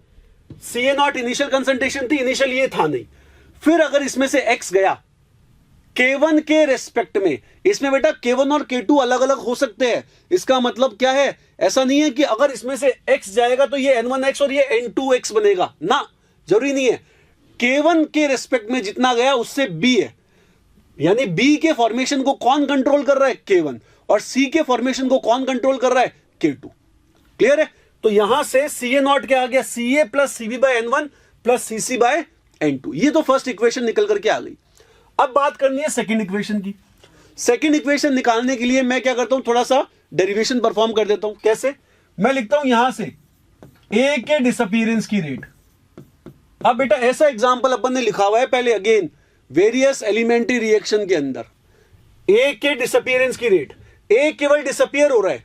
A: CA नॉट इनिशियल कंसंट्रेशन थी, इनिशियल ये था नहीं, फिर अगर इसमें से x गया K1 के रेस्पेक्ट में, इसमें बेटा K1 और K2 अलग अलग हो सकते हैं। इसका मतलब क्या है, ऐसा नहीं है कि अगर इसमें से x जाएगा तो ये n1x और ये n2x बनेगा ना, जरूरी नहीं है। K1 के रेस्पेक्ट में जितना गया उससे B है, यानी B के फॉर्मेशन को कौन कंट्रोल कर रहा है, K1, और C के फॉर्मेशन को कौन कंट्रोल कर रहा है, K2। क्लियर है। तो यहां से CA नॉट क्या आ गया, CA plus CB by n1 plus CC by n2। ये तो फर्स्ट इक्वेशन निकल करके आ गई। अब बात करनी है सेकंड इक्वेशन की। सेकंड इक्वेशन निकालने के लिए मैं क्या करता हूं, थोड़ा सा डेरिवेशन परफॉर्म कर देता हूं। कैसे, मैं लिखता हूं यहां से A के डिसअपीयरेंस की रेट। अब बेटा ऐसा एग्जांपल अपन ने लिखा हुआ है पहले, अगेन वेरियस एलिमेंट्री रिएक्शन के अंदर A के डिसअपीयरेंस की रेट। A केवल डिसअपीयर हो रहा है,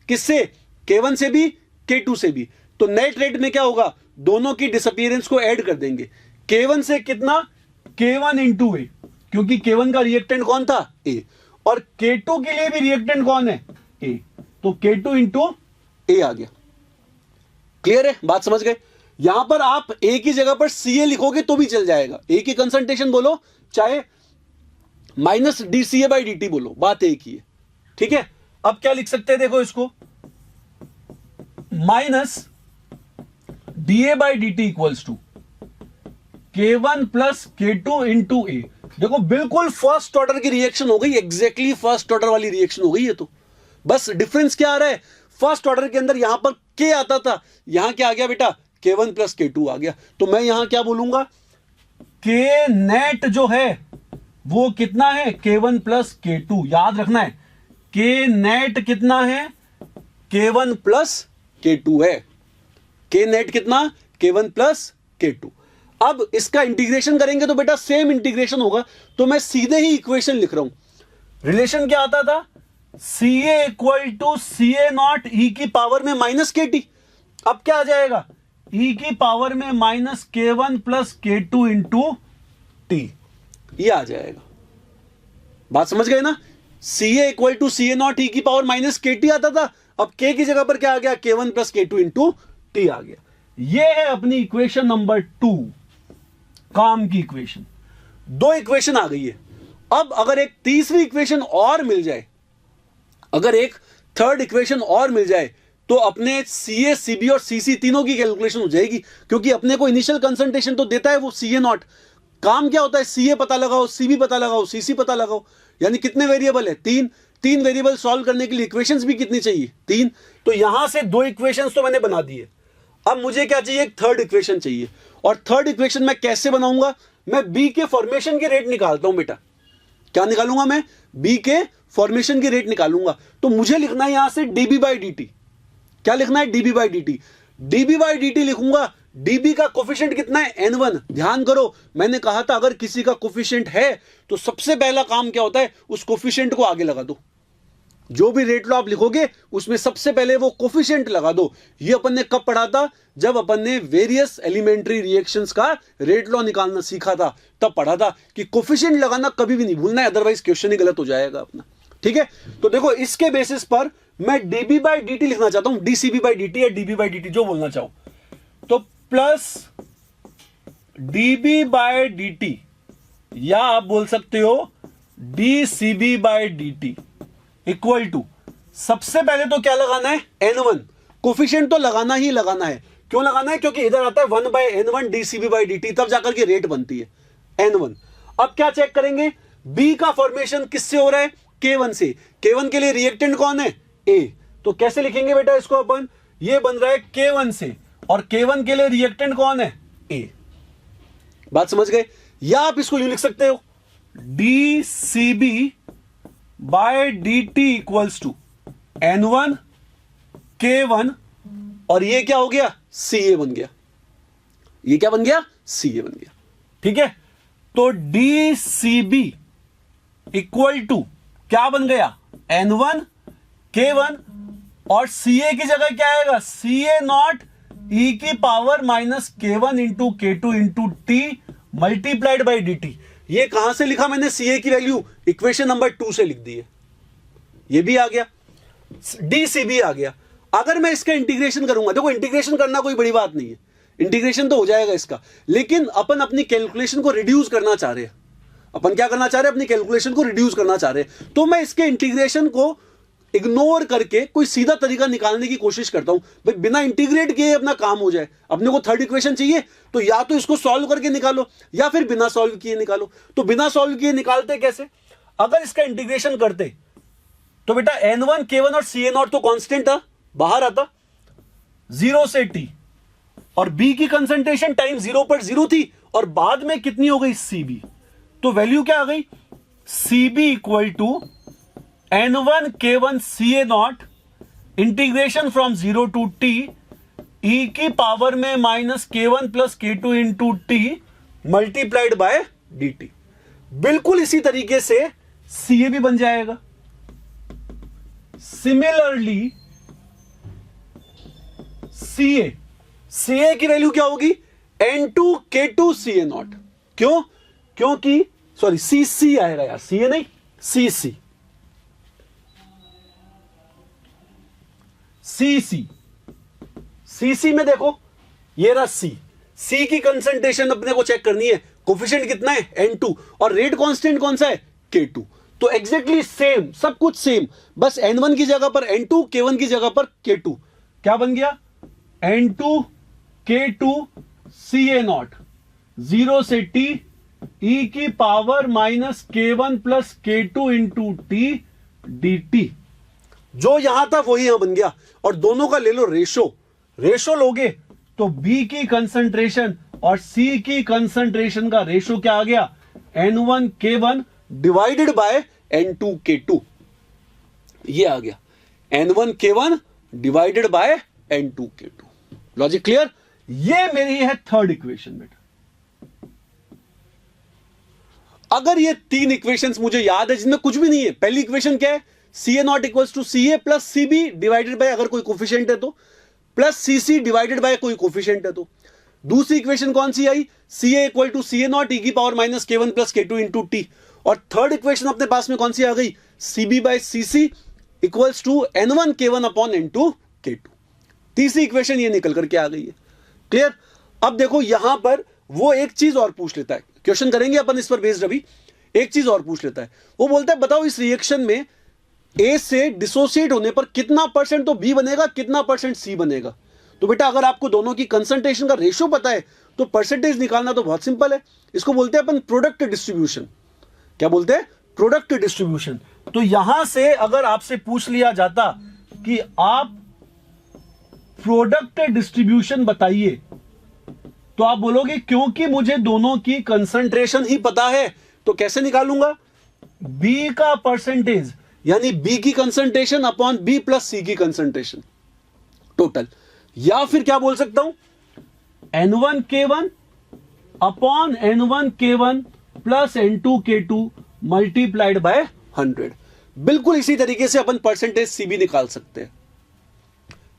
A: किससे, K1 से भी K2 से भी। तो नेट रेट में क्या होगा, दोनों की डिसअपीयरेंस को ऐड कर देंगे। K1 से कितना, K1 इंटू A, क्योंकि K1 का रिएक्टेंट कौन था, A, और K2 के लिए भी रिएक्टेंट कौन है, A, तो K2 इंटू A आ गया। क्लियर है, बात समझ गए। यहां पर आप A की जगह पर CA लिखोगे तो भी चल जाएगा। A की कंसंट्रेशन बोलो चाहे माइनस DCA बाई DT बोलो, बात एक ही है। ठीक है, अब क्या लिख सकते हैं, देखो इसको minus DA by DT equals to K1 plus K2 into A। देखो बिल्कुल फर्स्ट ऑर्डर की रिएक्शन हो गई, एग्जैक्टली फर्स्ट ऑर्डर वाली रिएक्शन हो गई है। तो बस डिफरेंस क्या आ रहा है, फर्स्ट ऑर्डर के अंदर यहां पर K आता था, यहां क्या आ गया बेटा, K1 प्लस K2 आ गया। तो मैं यहां क्या बोलूंगा, K नेट जो है वो कितना है, K1 प्लस K2। याद रखना है K नेट कितना है, K1 प्लस K2 है। K नेट कितना, K1 प्लस K2। अब इसका इंटीग्रेशन करेंगे तो बेटा सेम इंटीग्रेशन होगा। तो मैं सीधे ही इक्वेशन लिख रहा हूं। रिलेशन क्या आता था, CA equal to CA naught E की पावर में माइनस KT। अब क्या आ जाएगा, E की पावर में minus K1 plus K2 into T, ये आ जाएगा। बात समझ गए ना। CA equal to CA naught E की पावर माइनस KT आता था, अब K की जगह पर क्या आ गया, K1 plus K2 into T आ गया। ये है अपनी इक्वेशन नंबर 2, काम की इक्वेशन। दो इक्वेशन आ गई है। अब अगर एक तीसरी इक्वेशन और मिल जाए, अगर एक थर्ड इक्वेशन और मिल जाए, तो अपने CA CB और CC तीनों की कैलकुलेशन हो जाएगी, क्योंकि अपने को इनिशियल कंसंट्रेशन तो देता है वो CA नॉट। काम क्या होता है, CA पता लगाओ, CB पता लगाओ, CC पता लगाओ, यानी कितने वेरिएबल है, तीन वेरिएबल सॉल्व करने के लिए इक्वेशंस भी कितनी चाहिए, 3। तो यहां से दो इक्वेशंस तो मैंने बना दिए। अब मुझे क्या चाहिए, एक थर्ड इक्वेशन चाहिए। और थर्ड इक्वेशन मैं कैसे बनाऊंगा, मैं B के फॉर्मेशन के रेट निकालता हूं बेटा। क्या निकालूंगा मैं, B के फॉर्मेशन की रेट निकालूंगा। तो मुझे लिखना है यहां से dB बाई dt। क्या लिखना है, dB by dt। dB by dt लिखूंगा। dB का कोफिशिएंट कितना है, n1। ध्यान करो, मैंने कहा था अगर किसी का कोफिशिएंट है तो सबसे पहला काम क्या होता है, उस कोफिशिएंट को आगे लगा दो। जो भी रेट लॉ आप लिखोगे उसमें सबसे पहले वो कोफिशिएंट लगा दो। ये अपन ने कब पढ़ा था, जब अपन ने वेरियस एलिमेंट्री रिएक्शंस का रेट लॉ निकालना सीखा था, तब पढ़ा था कि कोफिशिएंट लगाना कभी भी नहीं भूलना है, अदरवाइज क्वेश्चन ही गलत हो जाएगा अपना। ठीक है, तो देखो इसके बेसिस पर मैं dB बाई dt लिखना चाहता हूं, dCB बाई dt या dB बाई dt जो बोलना चाहो। तो प्लस dB बाई dt, या आप बोल सकते हो dCB by dt equal to, सबसे पहले तो क्या लगाना है, n1। कोफिशिएंट तो लगाना ही लगाना है। क्यों लगाना है, क्योंकि इधर आता है 1 by n1 dCB by dt, तब जाकर के रेट बनती है n1। अब क्या चेक करेंगे, B का फॉर्मेशन किससे हो रहा है, K1 से। K1 के लिए रिएक्टेंट कौन है, A। तो कैसे लिखेंगे बेटा इसको अपन, ये बन रहा है K1 से, और K1 के लिए रिएक्टेंट कौन है, A। बात समझ गए। या आप इसको यूं लिख सकते हो, d c b by D T equals to N1 K1 और ये क्या हो गया, CA बन गया। ये क्या बन गया, CA बन गया। ठीक है, तो DCB इक्वल टू क्या बन गया, N1 K1 और CA की जगह क्या आएगा, CA नॉट E की power minus K1 into K2 into T multiplied by dt। ये कहां से लिखा मैंने, CA की वैल्यू इक्वेशन नंबर 2 से लिख दी है। ये भी आ गया, DCB आ गया। अगर मैं इसका इंटीग्रेशन करूंगा, देखो इंटीग्रेशन करना कोई बड़ी बात नहीं है, इंटीग्रेशन तो हो जाएगा इसका, लेकिन अपन अपनी कैलकुलेशन को रिड्यूस करना चाह रहे हैं। अपन क्या करना चाह रहे हैं, अपनी कैलकुलेशन को रिड्यूस करना चाह रहे हैं। तो मैं इसके इंटीग्रेशन को इग्नोर करके कोई सीधा तरीका निकालने की कोशिश करता हूं, भाई बिना इंटीग्रेट किए अपना काम हो जाए। अपने को थर्ड इक्वेशन चाहिए तो या तो इसको सॉल्व करके निकालो या फिर बिना सॉल्व किए निकालो। तो बिना सॉल्व किए निकालते कैसे, अगर इसका इंटीग्रेशन करते तो बेटा N1 K1 और CA नॉट तो कांस्टेंट था, बाहर आता 0 से T, और B की कंसंट्रेशन टाइम 0 पर 0 थी और बाद में कितनी हो गई, CB। तो वैल्यू क्या आ गई, CB equal to N1 K1 CA naught integration from 0 to T E की पावर में minus K1 plus K2 into T multiplied by dt। बिल्कुल इसी तरीके से CA भी बन जाएगा। सिमिलरली CA की वैल्यू क्या होगी, N2 K2 CA नॉट। क्यों, क्योंकि सॉरी CC आएगा यार, CA नहीं CC में देखो ये रहा C की कंसंट्रेशन अपने को चेक करनी है, कोफिशिएंट कितना है N2 और रेट कांस्टेंट कौन सा है K2। तो एग्जैक्टली सेम, सब कुछ सेम, बस N1 की जगह पर N2, K1 की जगह पर K2। क्या बन गया, N2 K2 CA नॉट 0 से T E की power minus K1 plus K2 into T dt। जो यहां था वही यहां बन गया, और दोनों का ले लो रेशो लोगे तो B की कंसंट्रेशन और C की कंसंट्रेशन का रेशो क्या आ गया, N1 K1 divided by N2 K2। ये आ गया N1 K1 divided by N2 K2। Logic clear, ये मेरी है थर्ड इक्वेशन बेटा। अगर ये तीन इक्वेशंस मुझे याद है जिनमें कुछ भी नहीं है, पहली इक्वेशन क्या है, CA naught equals to CA plus CB divided by अगर कोई कोफिशिएंट है तो, प्लस CC डिवाइडेड बाय कोई कोफिशिएंट है तो। दूसरी इक्वेशन कौन सी आई, CA equal to CA naught E की power minus K1 plus K2 into T। और थर्ड इक्वेशन अपने पास में कौन सी आ गई, CB by CC equals to N1 K1 upon N2 K2। तीसरी इक्वेशन ये निकल करके आ गई है। क्लियर, अब देखो यहां पर वो एक चीज और पूछ लेता है, क्वेश्चन करेंगे अपन इस पर बेस्ड। अभी एक चीज और पूछ लेता है, वो बोलता है बताओ इस रिएक्शन में A से डिसोसिएट होने पर कितना परसेंट तो B बनेगा, कितना परसेंट C बनेगा। तो बेटा अगर आपको दोनों की कंसंट्रेशन का रेशियो पता है तो परसेंटेज निकालना तो बहुत सिंपल है। इसको बोलते हैं अपन प्रोडक्ट डिस्ट्रीब्यूशन। क्या बोलते हैं, प्रोडक्ट डिस्ट्रीब्यूशन। तो यहां से अगर आपसे पूछ लिया जाता कि आप प्रोडक्ट डिस्ट्रीब्यूशन बताइए, तो आप बोलोगे क्योंकि मुझे दोनों की कंसंट्रेशन ही पता है। तो कैसे निकालूंगा, B का परसेंटेज यानी B की concentration upon B plus C की कंसंट्रेशन टोटल, या फिर क्या बोल सकता हूं, N1 K1 upon N1 K1 plus N2 K2 multiplied by 100। बिल्कुल इसी तरीके से अपन परसेंटेज C भी निकाल सकते हैं।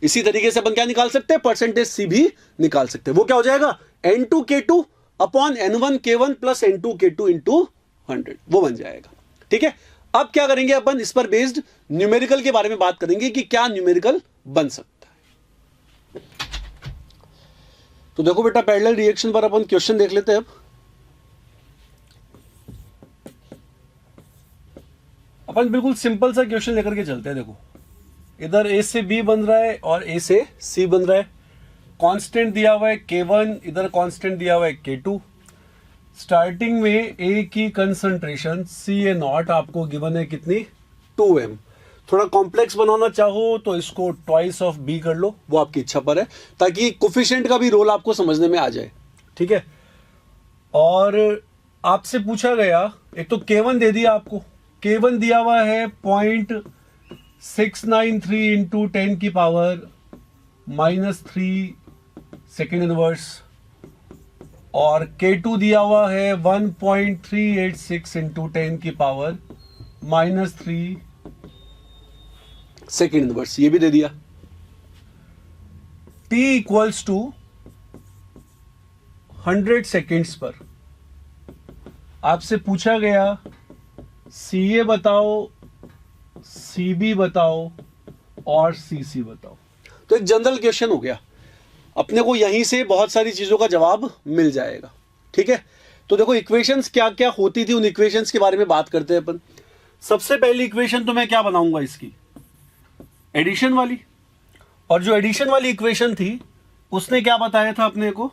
A: इसी तरीके से अपन क्या निकाल सकते हैं, परसेंटेज C भी निकाल सकते हैं। वो क्या हो जाएगा, N2 K2 upon N1 K1 plus N2 K2 into 100, वो बन जाएगा। ठीक है, अब क्या करेंगे अपन, इस पर बेस्ड न्यूमेरिकल के बारे में बात करेंगे कि क्या न्यूमेरिकल बन सकता है। तो देखो बेटा पैरेलल रिएक्शन पर अपन क्वेश्चन देख लेते हैं। अब अपन बिल्कुल सिंपल सा क्वेश्चन लेकर के चलते हैं। देखो इधर A से B बन रहा है और A से C बन रहा है। कांस्टेंट दिया हुआ है K1, इधर कांस्टेंट दिया हुआ है K2। स्टार्टिंग में A की कंसंट्रेशन CA नॉट आपको गिवन है कितनी, 2m। थोड़ा कॉम्प्लेक्स बनाना चाहो तो इसको ट्वाइस ऑफ B कर लो, वो आपकी इच्छा पर है, ताकि कोफिशिएंट का भी रोल आपको समझने में आ जाए। ठीक है, और आपसे पूछा गया एक तो K1 दे दिया आपको, K1 दिया हुआ है 0.693 इंटू 10 की पावर -3 सेकेंड इनवर्स, और K2 दिया हुआ है 1.386 इंटू 10 की पावर -3 सेकेंड इनवर्स, ये भी दे दिया। T इक्वल्स टू 100 सेकेंड्स पर आपसे पूछा गया CA बताओ, CB बताओ और CC बताओ। तो एक जनरल क्वेश्चन हो गया, अपने को यहीं से बहुत सारी चीजों का जवाब मिल जाएगा। ठीक है, तो देखो इक्वेशंस क्या क्या होती थी, उन इक्वेशंस के बारे में बात करते हैं अपन। सबसे पहली इक्वेशन तो मैं क्या बनाऊंगा, इसकी एडिशन वाली। और जो एडिशन वाली इक्वेशन थी उसने क्या बताया था अपने को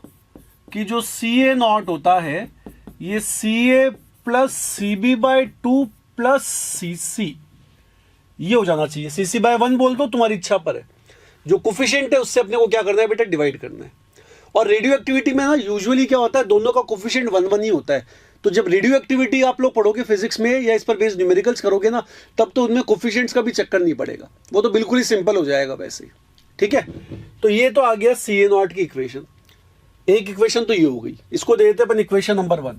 A: कि जो CA0 होता है ये CA plus CB/2 plus CC ये हो जाना चाहिए। CC/1 बोल दो, तुम्हारी इच्छा पर है। जो कोफिशिएंट है उससे अपने को क्या करना है बेटा, डिवाइड करना है। और रेडियो एक्टिविटी में ना यूजुअली क्या होता है, दोनों का कोफिशिएंट 1 ही होता है। तो जब रेडियो एक्टिविटी आप लोग पढ़ोगे फिजिक्स में या इस पर बेस्ड न्यूमेरिकल्स करोगे ना, तब तो उनमें कोफिशिएंट्स का भी चक्कर नहीं पड़ेगा, वो तो बिल्कुल ही सिंपल हो जाएगा वैसे ही। ठीक है, तो ये तो आ गया CA0 की इक्वेशन। एक इक्वेशन तो ये हो गई, इसको दे देते अपन इक्वेशन नंबर 1।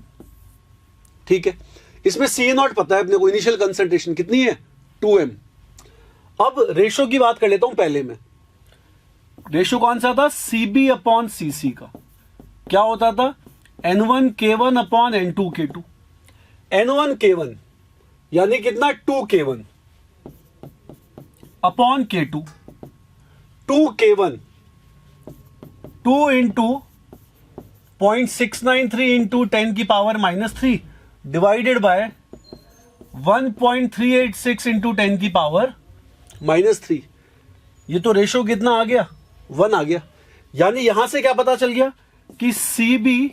A: ठीक है, इसमें CA0 पता है अपने को, इनिशियल कंसंट्रेशन कितनी है 2m। अब रेशो की बात कर लेता हूं पहले में। रेशो कौन सा था, CB/CC का। क्या होता था, N1K1/N2K2। N1K1 यानी कितना 2K1 upon K2, 2K1 2 into 0.693 into 10 की पावर -3 डिवाइडेड बाय 1.386 इंटू 10 की पावर -3। ये तो रेशो कितना आ गया, 1 आ गया। यानी यहां से क्या पता चल गया कि CB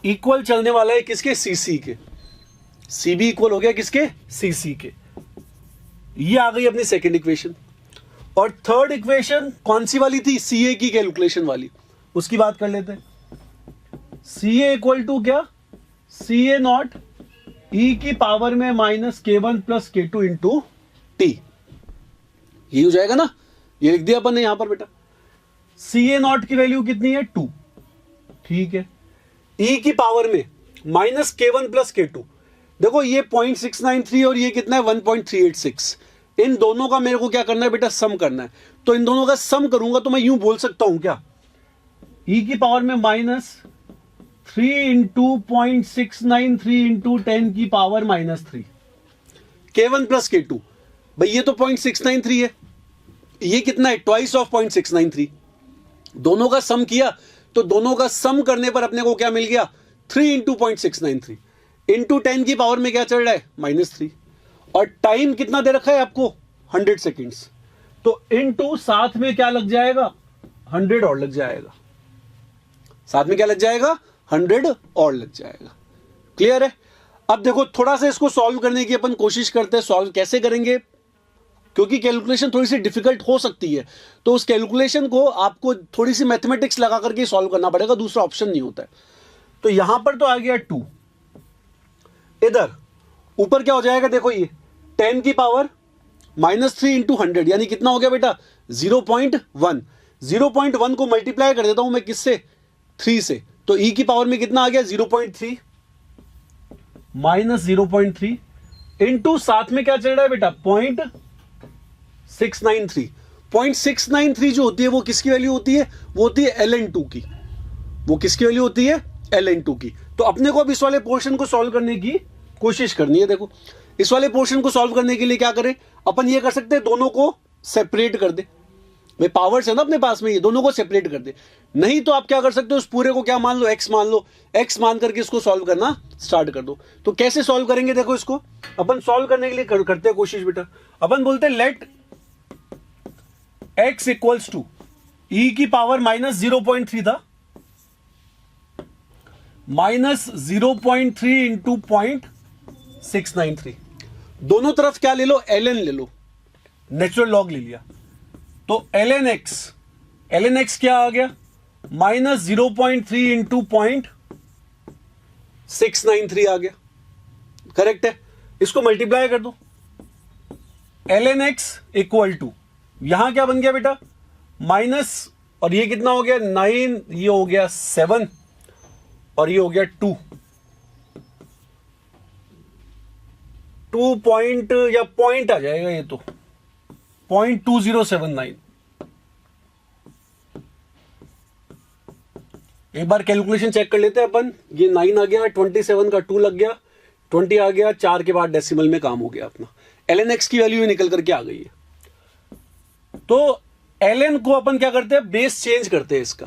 A: इक्वल चलने वाला है किसके, CC के। CB इक्वल हो गया किसके, CC के। ये आ गई अपनी सेकेंड इक्वेशन। और थर्ड इक्वेशन कौन सी वाली थी, CA की कैलकुलेशन वाली, उसकी बात कर लेते हैं। CA इक्वल टू क्या, CA0 E की पावर में -K1 plus K2 into T। ये हो जाएगा ना, ये लिख दिया अपन ने यहां पर बेटा। CA0 की वैल्यू कितनी है 2। ठीक है, E की पावर में -K1 प्लस K2। देखो ये 0.693 और ये कितना है 1.386। इन दोनों का मेरे को क्या करना है बेटा, सम करना है। तो इन दोनों का सम करूंगा तो मैं यूं बोल सकता हूं क्या, E की पावर में -3 इंटू 0.693 इंटू 10 की पावर -3 K1 प्लस K2। भाई ये तो 0.693 है, ये कितना है, ट्वाइस ऑफ 0.693। दोनों का सम किया तो दोनों का सम करने पर अपने को क्या मिल गया, 3 इंटू 0.693 इंटू 10 की पावर में क्या चल रहा है, -3। और टाइम कितना दे रखा है आपको, 100 सेकेंड्स। तो इनटू साथ में क्या लग जाएगा, 100 और लग जाएगा। साथ में क्या लग जाएगा, 100 और लग जाएगा। क्लियर है। अब देखो थोड़ा सा इसको सॉल्व करने की अपन कोशिश करते हैं। सॉल्व कैसे करेंगे, क्योंकि कैलकुलेशन थोड़ी सी डिफिकल्ट हो सकती है, तो उस कैलकुलेशन को आपको थोड़ी सी मैथमेटिक्स लगा करके सॉल्व करना पड़ेगा, दूसरा ऑप्शन नहीं होता है। तो यहां पर तो आ गया 2, इधर ऊपर क्या हो जाएगा, देखो ये 10 की पावर -3 इंटू 100 यानी कितना हो गया बेटा, 0.1। 0.1 को मल्टीप्लाई कर देता हूं मैं किससे, 3 से। तो E की पावर में कितना आ गया, 0.3 -0.3 इंटू साथ में क्या चल रहा है बेटा, 0.693। 0.693 जो होती है वो किसकी वैल्यू होती है, वो होती है ln2 की। वो किसकी वैल्यू होती है, ln2 की। तो अपने को अब इस वाले पोर्शन को सॉल्व करने की कोशिश करनी है। देखो इस वाले पोर्शन को सॉल्व करने के लिए क्या करें अपन, ये कर सकते हैं दोनों को सेपरेट कर दे। भाई पावर्स है ना अपने पास में, ये दोनों को सेपरेट कर दे। नहीं तो आप क्या कर सकते हो, उस पूरे को क्या मान लो, x मान लो। x मान करके इसको सॉल्व करना स्टार्ट कर दो। तो कैसे सॉल्व करेंगे, देखो इसको अपन सॉल्व करने के लिए करते हैं कोशिश बेटा। अपन बोलते हैं let x equals to E की पावर -0.3 था, -0.3 इंटू 0.693। दोनों तरफ क्या ले लो, ln ले लो, नेचुरल लॉग ले लिया। तो ln x क्या आ गया, -0.3 इंटू 0.693 आ गया। करेक्ट है। इसको मल्टीप्लाई कर दो, ln x इक्वल टू, यहां क्या बन गया बेटा माइनस, और ये कितना हो गया 9, ये हो गया 7 और ये हो गया 2 पॉइंट या पॉइंट आ जाएगा, ये तो 0.2079। एक बार कैलकुलेशन चेक कर लेते हैं अपन। ये 9 आ गया, 27 का 2 लग गया, 20 आ गया, 4 के बाद डेसिमल में काम हो गया अपना। ln x की वैल्यू निकल करके आ गई है। तो ln को अपन क्या करते हैं, बेस चेंज करते हैं इसका।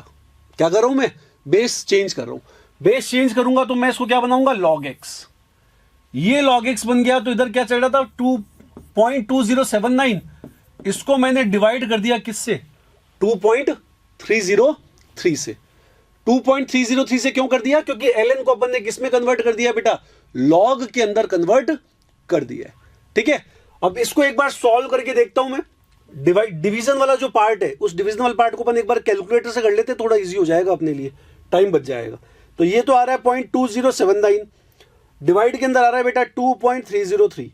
A: क्या कर रहा हूं मैं, बेस चेंज कर रहा हूं। बेस चेंज करूंगा तो मैं इसको क्या बनाऊंगा, log x। ये log x बन गया, तो इधर क्या चल रहा था 2.2079, इसको मैंने डिवाइड कर दिया किससे, 2.303 से। 2.303 से क्यों कर दिया, क्योंकि ln को अपन ने किस में कन्वर्ट कर दिया बेटा, log के अंदर कन्वर्ट कर दिया है। ठीक है, अब इसको एक बार सॉल्व करके देखता हूं मैं। डिवीजन वाला जो पार्ट है, उस डिवीजन वाले पार्ट को अपन एक बार कैलकुलेटर से कर लेते हैं, थोड़ा इजी हो जाएगा अपने लिए, टाइम बच जाएगा। तो ये तो आ रहा है 0.2079, डिवाइड के अंदर आ रहा है बेटा 2.303,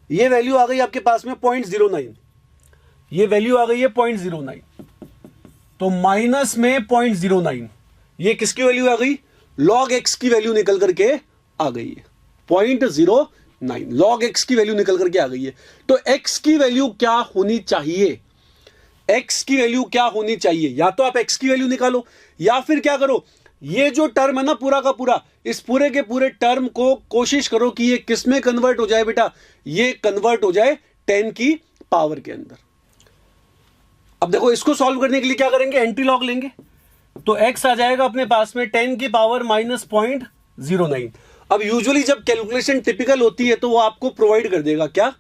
A: ये वैल्यू आ गई आपके पास में 0.09, ये वैल्यू आ गई है 0.09, तो माइनस में 0.09, ये किसकी वैल्यू आ गई, log x की वैल्यू निकल करके आ गई है 0.09, log x की वैल्यू निकल करके आ गई है। तो x की वैल्यू क्या होनी चाहिए, x की वैल्यू क्या होनी चाहिए, या तो आप x की वैल्यू निकालो, या फिर क्या करो, ये जो टर्म है ना पूरा का पूरा, इस पूरे के पूरे टर्म को कोशिश करो कि ये किस में कन्वर्ट हो जाए बेटा, ये कन्वर्ट हो जाए 10 की पावर के अंदर। अब देखो, इसको सॉल्व करने के लिए क्या करेंगे, एंटी लॉग लेंगे, तो x आ जाएगा अपने पास में 10 की पावर माइनस 0.09। अब यूजुअली जब कैलकुलेशन टिपिकल होती है तो वो आपको प्रोवाइड कर देगा क्या,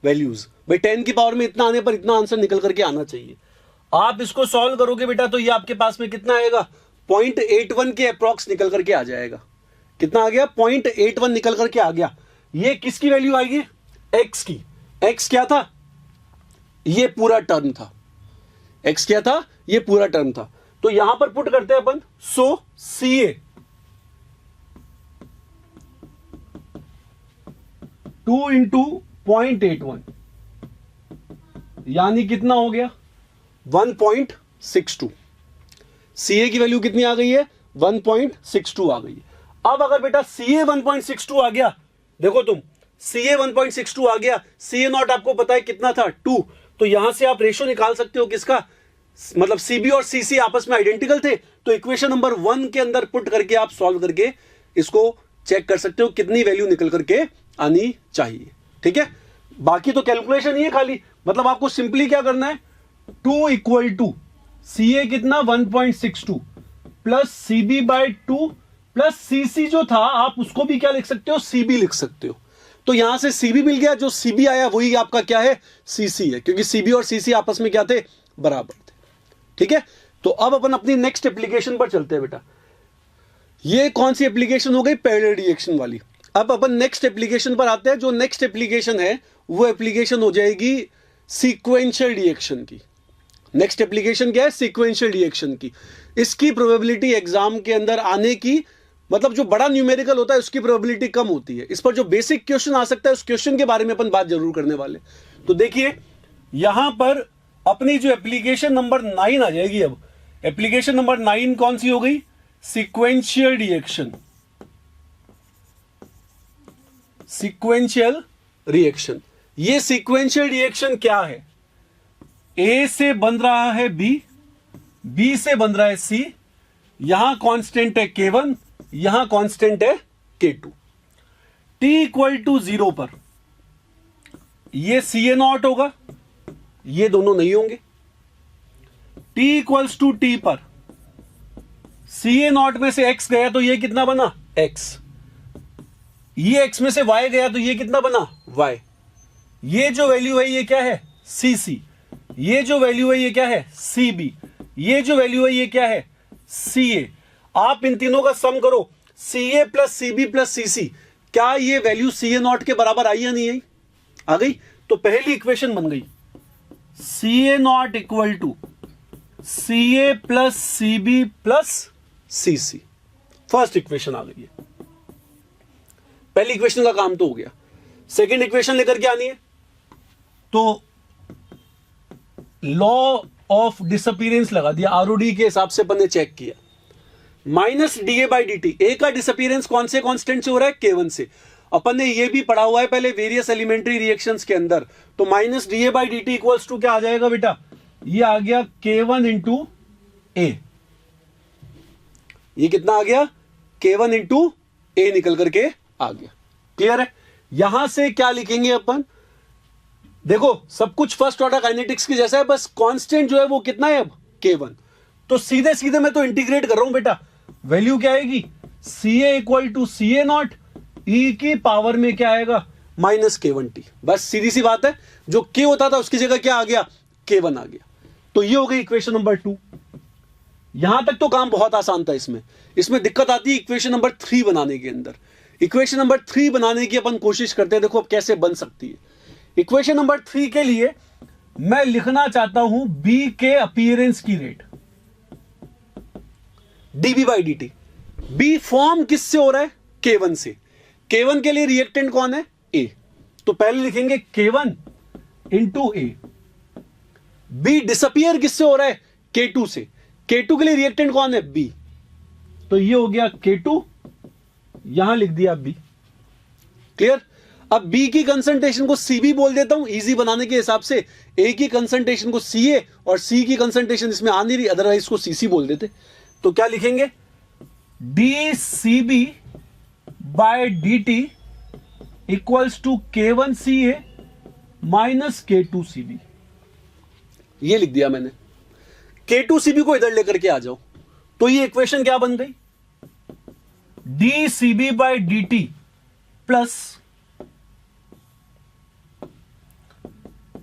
A: वैल्यूज, भाई 10 की पावर में इतना आने पर इतना आंसर निकल करके आना चाहिए। आप इसको सॉल्व करोगे बेटा तो ये आपके पास में कितना आएगा, 0.81 के अप्रॉक्स निकल करके आ जाएगा। कितना आ गया, 0.81 निकल करके आ गया। ये किसकी वैल्यू आएगी, x की। x क्या था, ये पूरा टर्म था, x क्या था, ये पूरा टर्म था। तो यहां पर पुट करते हैं अपन, सो CA 2 इंटू 0.81 यानी कितना हो गया 1.62। CA की वैल्यू कितनी आ गई है, 1.62 आ गई है। अब अगर बेटा CA 1.62 आ गया, देखो तुम CA 1.62 आ गया, CA नॉट आपको पता है कितना था 2, तो यहां से आप रेशो निकाल सकते हो किसका, मतलब CB और CC आपस में आइडेंटिकल थे, तो इक्वेशन नंबर 1 के अंदर पुट करके आप सॉल्व करके इसको चेक कर सकते हो कितनी वैल्यू निकल करके आनी चाहिए। ठीक है, बाकी तो कैलकुलेशन ही है खाली, मतलब आपको सिंपली क्या करना है, 2 इक्वल टू CA कितना 1.62 plus CB by 2 plus CC जो था आप उसको भी क्या लिख सकते हो, CB लिख सकते हो। तो यहां से CB मिल गया, जो CB आया वही आपका क्या है, CC है, क्योंकि CB और CC आपस में क्या थे, बराबर थे। ठीक है, तो अब अपन अपनी नेक्स्ट एप्लीकेशन पर चलते हैं बेटा। ये कौन सी एप्लीकेशन हो गई, पैरेलल रिएक्शन वाली। अब अपन नेक्स्ट एप्लीकेशन पर आते हैं। जो नेक्स्ट एप्लीकेशन है वो एप्लीकेशन हो जाएगी सीक्वेंशियल रिएक्शन की। नेक्स्ट एप्लीकेशन क्या है, सीक्वेंशियल रिएक्शन की। इसकी प्रोबेबिलिटी एग्जाम के अंदर आने की, मतलब जो बड़ा न्यूमेरिकल होता है उसकी प्रोबेबिलिटी कम होती है। इस पर जो बेसिक क्वेश्चन आ सकता है उस क्वेश्चन के बारे में अपन बात जरूर करने वाले। तो देखिए यहां पर अपनी जो एप्लीकेशन नंबर 9 आ जाएगी। अब एप्लीकेशन नंबर 9 कौन सी हो गई, सीक्वेंशियल रिएक्शन। सीक्वेंशियल रिएक्शन, ये सीक्वेंशियल रिएक्शन क्या है, ए से बन रहा है बी, बी से बन रहा है सी, यहां कांस्टेंट है K1, यहां कांस्टेंट है K2। T इक्वल टू 0 पर ये CA0 होगा, ये दोनों नहीं होंगे। T इक्वल्स टू T पर CA0 में से x गया तो ये कितना बना, x। ये x में से y गया तो ये कितना बना, y। ये जो वैल्यू है ये क्या है, CC। ये जो वैल्यू है ये क्या है, CB। ये जो वैल्यू है ये क्या है, CA। आप इन तीनों का सम करो, CA plus CB plus CC, क्या ये वैल्यू CA0 के बराबर आई या नहीं आई, आ गई। तो पहली इक्वेशन बन गई, CA0 equal to CA plus CB plus CC। First equation आ गई है, पहली इक्वेशन का काम तो हो गया। सेकेंड इक्वेशन लेकर के आनी है, तो लॉ ऑफ डिसअपीयरेंस लगा दिया, आरओडी के हिसाब से अपन ने चेक किया, minus DA by D t. A का डिसअपीयरेंस कौन से कांस्टेंट से हो रहा है, K1 से। अपन ने ये भी पढ़ा हुआ है पहले वेरियस एलिमेंट्री रिएक्शंस के अंदर, तो minus DA by D T equals to क्या आ जाएगा बेटा, ये आ गया K1 इंटू ए। ये कितना आ गया, K1 इंटू ए निकल करके आ गया। क्लियर है। यहां से क्या लिखेंगे अपन, देखो सब कुछ फर्स्ट ऑर्डर काइनेटिक्स की जैसा है, बस कांस्टेंट जो है वो कितना है अब, K1। तो सीधे सीधे मैं तो इंटीग्रेट कर रहा हूं बेटा, वैल्यू क्या आएगी, CA equal to CA not e की पावर में क्या आएगा, माइनस K1T। बस सीधी सी बात है, जो K होता था उसकी जगह क्या आ गया, K1 आ गया। तो ये हो गई इक्वेशन नंबर 2। यहां तक तो काम बहुत आसान था। इसमें दिक्कत आती है इक्वेशन नंबर 3 बनाने के अंदर। इक्वेशन नंबर 3 बनाने की अपन कोशिश करते हैं, देखो अब कैसे बन सकती है। इक्वेशन नंबर 3 के लिए मैं लिखना चाहता हूं B के अपीयरेंस की rate dB by dt। B form किससे हो रहा है, K1 से। K1 के लिए रिएक्टेंट कौन है, A। तो पहले लिखेंगे K1 into A। B disappear किससे हो रहा है, K2 से। K2 के लिए रिएक्टेंट कौन है, B। तो ये हो गया K2, यहां लिख दिया B। क्लियर। अब B की कंसंट्रेशन को CB बोल देता हूं इजी बनाने के हिसाब से, A की कंसंट्रेशन को CA और C की कंसंट्रेशन इसमें आ नहीं रही, अदरवाइज इसको CC बोल देते। तो क्या लिखेंगे, dCB by dt equals to K1CA minus K2CB। ये लिख दिया मैंने। K2CB को इधर लेकर के आ जाओ, तो ये इक्वेशन क्या बन गई, dCB by dt plus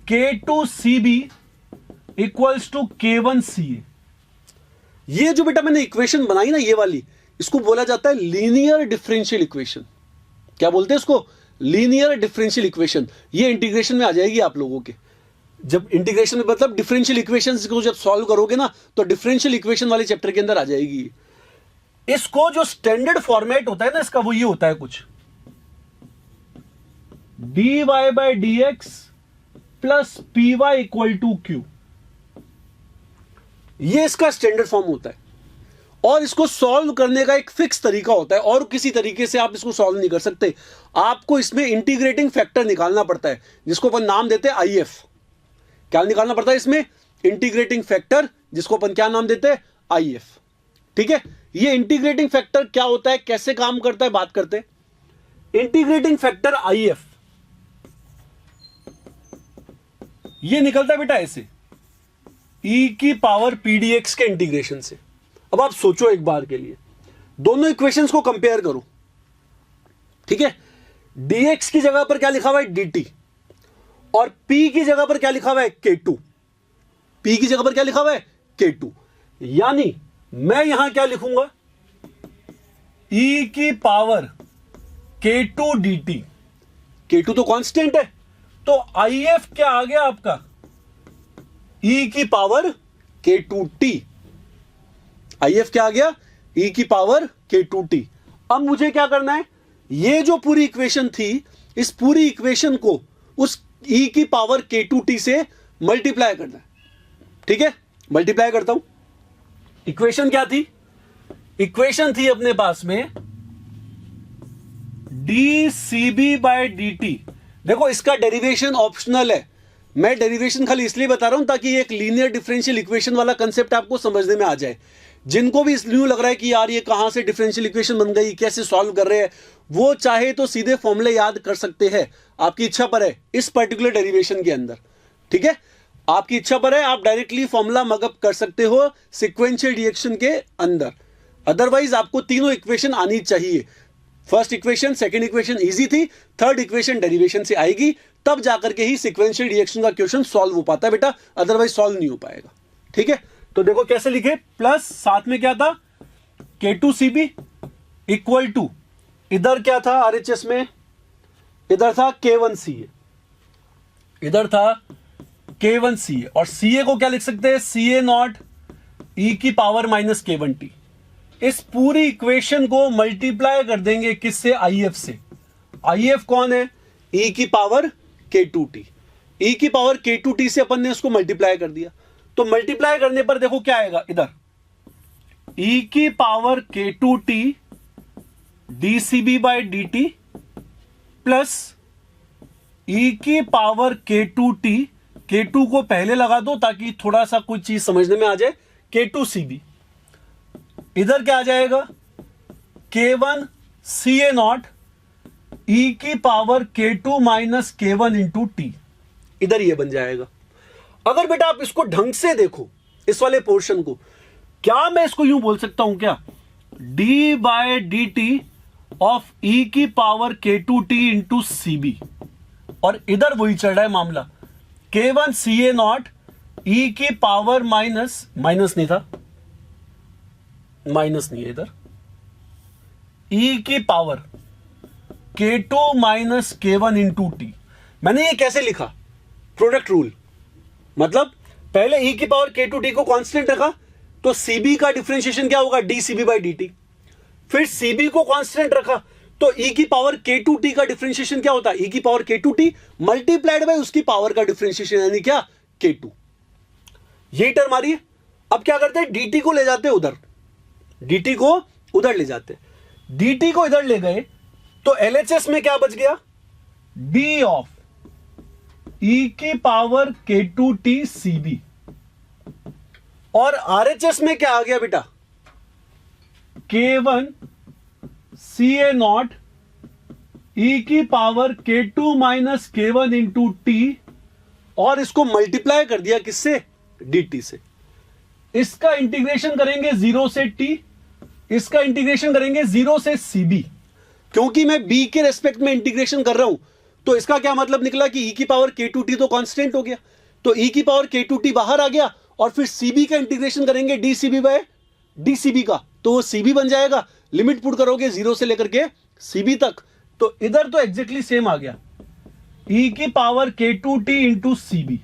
A: K2CB equals to K1CA। ये जो बेटा मैंने इक्वेशन बनाई ना, ये वाली, इसको बोला जाता है लीनियर डिफरेंशियल इक्वेशन। क्या बोलते हैं इसको, लीनियर डिफरेंशियल इक्वेशन। ये इंटीग्रेशन में आ जाएगी आप लोगों के, जब इंटीग्रेशन में मतलब डिफरेंशियल इक्वेशंस को जब सॉल्व करोगे ना, तो डिफरेंशियल इक्वेशन वाले चैप्टर के अंदर आ जाएगी। इसको जो स्टैंडर्ड फॉर्मेट होता है ना इसका, वो ये होता है कुछ dy by dx plus py equal to q। ये इसका स्टैंडर्ड फॉर्म होता है, और इसको सॉल्व करने का एक फिक्स तरीका होता है, और किसी तरीके से आप इसको सॉल्व नहीं कर सकते। आपको इसमें इंटीग्रेटिंग फैक्टर निकालना पड़ता है, जिसको अपन नाम देते हैं IF। क्या निकालना पड़ता है इसमें, इंटीग्रेटिंग फैक्टर, जिसको अपन क्या नाम देते हैं, IF। ठीक है। ये इंटीग्रेटिंग फैक्टर क्या होता है, कैसे काम करता है, बात करते हैं। इंटीग्रेटिंग फैक्टर IF ये निकलता है बेटा ऐसे, e की पावर pdx के इंटीग्रेशन से। अब आप सोचो एक बार के लिए, दोनों इक्वेशंस को कंपेयर करो। ठीक है। dx की जगह पर क्या लिखा हुआ है, dt, और p की जगह पर क्या लिखा हुआ है, K2। p की जगह पर क्या लिखा हुआ है, K2। यानी मैं यहां क्या लिखूंगा, e की पावर K2 dt। K2 तो कांस्टेंट है, तो IF क्या आ गया आपका, e की पावर K2T। IF क्या आ गया, e की पावर K2T। अब मुझे क्या करना है, ये जो पूरी इक्वेशन थी, इस पूरी इक्वेशन को उस e की पावर K2T से मल्टीप्लाई करना है। ठीक है, मल्टीप्लाई करता हूं। इक्वेशन क्या थी, इक्वेशन थी अपने पास में dCB बाय dt। देखो इसका डेरिवेशन ऑप्शनल है, मैं डेरिवेशन खाली इसलिए बता रहा हूं ताकि एक लीनियर डिफरेंशियल इक्वेशन वाला कंसेप्ट आपको समझने में आ जाए। जिनको भी इसलिए लग रहा है कि यार ये कहां से डिफरेंशियल इक्वेशन बन गई, कैसे सॉल्व कर रहे हैं, वो चाहे तो सीधे फॉर्मूले याद कर सकते हैं, आपकी इच्छा पर है, इस पर्टिकुलर डेरिवेशन के अंदर। ठीक है, आपकी इच्छा पर है, आप डायरेक्टली फॉर्मूला मगअप कर सकते हो सिक्वेंशियल रिएक्शन के अंदर। अदरवाइज आपको तीनों इक्वेशन आनी चाहिए। First equation, second equation easy थी, थर्ड इक्वेशन डेरिवेशन से आएगी, तब जाकर के ही सिक्वेंशियल रिएक्शन का क्वेश्चन सॉल्व हो पाता है बेटा, अदरवाइज सॉल्व नहीं हो पाएगा। ठीक है, तो देखो कैसे लिखे, प्लस साथ में क्या था, K2CB इक्वल टू, इधर क्या था RHS में, इधर था K1CA, इधर था K1CA, और CA को क्या लिख सकते हैं, CA नॉट e की पावर माइनस K1T। इस पूरी इक्वेशन को मल्टीप्लाई कर देंगे किससे, IF से। IF कौन है, e की पावर k2t, e की पावर k2t से अपन ने इसको मल्टीप्लाई कर दिया, तो मल्टीप्लाई करने पर देखो क्या आएगा इधर, e की power k2t dCb/dt plus e की पावर k2t, k2 को पहले लगा दो ताकि थोड़ा सा कुछ चीज समझने में आ जाए, k2Cb, इधर क्या आ जाएगा K1Ca0 e की power k2 minus k1 into T, इधर ये बन जाएगा। अगर बेटा आप इसको ढंग से देखो इस वाले पोर्शन को, क्या मैं इसको यूं बोल सकता हूं क्या, d/dt ऑफ e की पावर k2t इंटू Cb, और इधर वही चल रहा है मामला, K1Ca0 e की पावर माइनस नहीं था, माइनस नहीं है इधर, e की power k2 minus k1 into T. मैंने ये कैसे लिखा, प्रोडक्ट रूल, मतलब पहले e की पावर k2t को कांस्टेंट रखा, तो Cb का डिफरेंशिएशन क्या होगा, dCb/dt, फिर Cb को कांस्टेंट रखा, तो e की पावर k2t का डिफरेंशिएशन क्या होता है, e की पावर k2t मल्टीप्लाइड बाय उसकी पावर का डिफरेंशिएशन, यानी क्या, k2। यही टर्म आ रही है। अब क्या करते हैं, dt को ले जाते हैं उधर, dt को उधर ले जाते हैं, dt को इधर ले गए तो LHS में क्या बच गया, d ऑफ e की पावर k2t Cb, और RHS में क्या आ गया बेटा, K1Ca0 e की power k2 minus k1 into T, और इसको मल्टीप्लाई कर दिया किससे, dt से। इसका इंटीग्रेशन करेंगे 0 से t, इसका इंटीग्रेशन करेंगे 0 से Cb, क्योंकि मैं b के रेस्पेक्ट में इंटीग्रेशन कर रहा हूं, तो इसका क्या मतलब निकला कि e की पावर k2t तो कांस्टेंट हो गया, तो e की पावर k2t बाहर आ गया, और फिर Cb का इंटीग्रेशन करेंगे dCb का, तो वो Cb बन जाएगा, लिमिट पुट करोगे 0 से लेकर के Cb तक, तो इधर तो एग्जैक्टली सेम आ गया, e की पावर k2t इंटू Cb।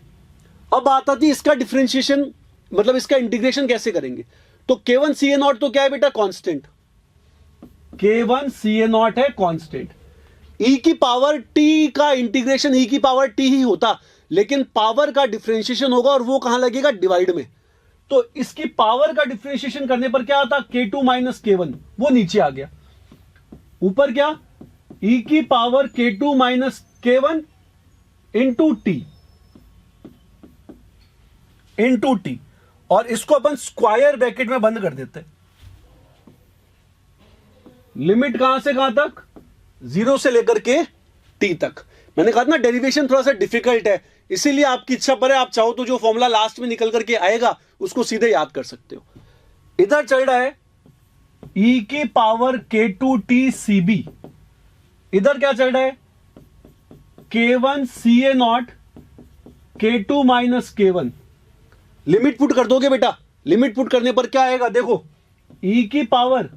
A: अब आता थी इसका डिफरेंशिएशन, मतलब इसका इंटीग्रेशन कैसे करेंगे, तो K1Ca0 तो क्या है बेटा, कांस्टेंट, K1Ca0 है कांस्टेंट, e की पावर t का इंटीग्रेशन e की पावर t ही होता, लेकिन पावर का डिफरेंशिएशन होगा और वो कहां लगेगा, डिवाइड में, तो इसकी पावर का डिफरेंशिएशन करने पर क्या आता, k2 माइनस k1, वो नीचे आ गया, ऊपर क्या, e की power k2 minus k1 into T, और इसको अपन स्क्वायर ब्रैकेट में बंद कर देते हैं, लिमिट कहां से कहां तक, 0 से लेकर के t तक। मैंने कहा ना डेरिवेशन थोड़ा सा डिफिकल्ट है, इसीलिए आपकी इच्छा पर है, आप चाहो तो जो फॉर्मूला लास्ट में निकल करके आएगा उसको सीधे याद कर सकते हो। इधर चल रहा है e की पावर k2t Cb, इधर क्या चल रहा है, K1Ca0 k2 minus k1, limit put कर दोगे बेटा, लिमिट पुट करने पर क्या आएगा, देखो e की power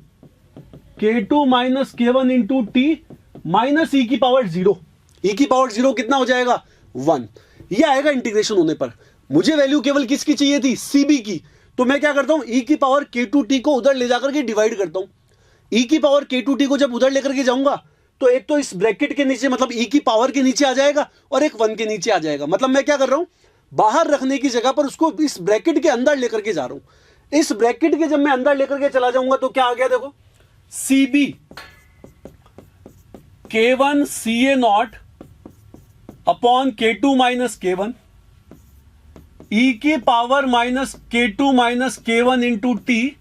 A: k2 minus k1 into T minus e की पावर 0, e की पावर 0 कितना हो जाएगा, 1, ये आएगा इंटीग्रेशन होने पर। मुझे वैल्यू केवल किसकी चाहिए थी, Cb की, तो मैं क्या करता हूं, e की पावर k2t को उधर ले जाकर के डिवाइड करता हूं, e की पावर k2t को जब उधर लेकर के जाऊंगा तो एक तो इस ब्रैकेट के नीचे, मतलब e की पावर के नीचे आ जाएगा, और एक 1 के नीचे आ जाएगा, मतलब मैं क्या कर रहा हूं, बाहर रखने की जगह पर उसको इस ब्रैकेट के अंदर लेकर के जा रहा हूं। इस ब्रैकेट के जब मैं अंदर लेकर के चला जाऊंगा तो क्या आ गया, देखो Cb K1Ca0 upon k2 minus k1 e की power minus k2 minus k1 into T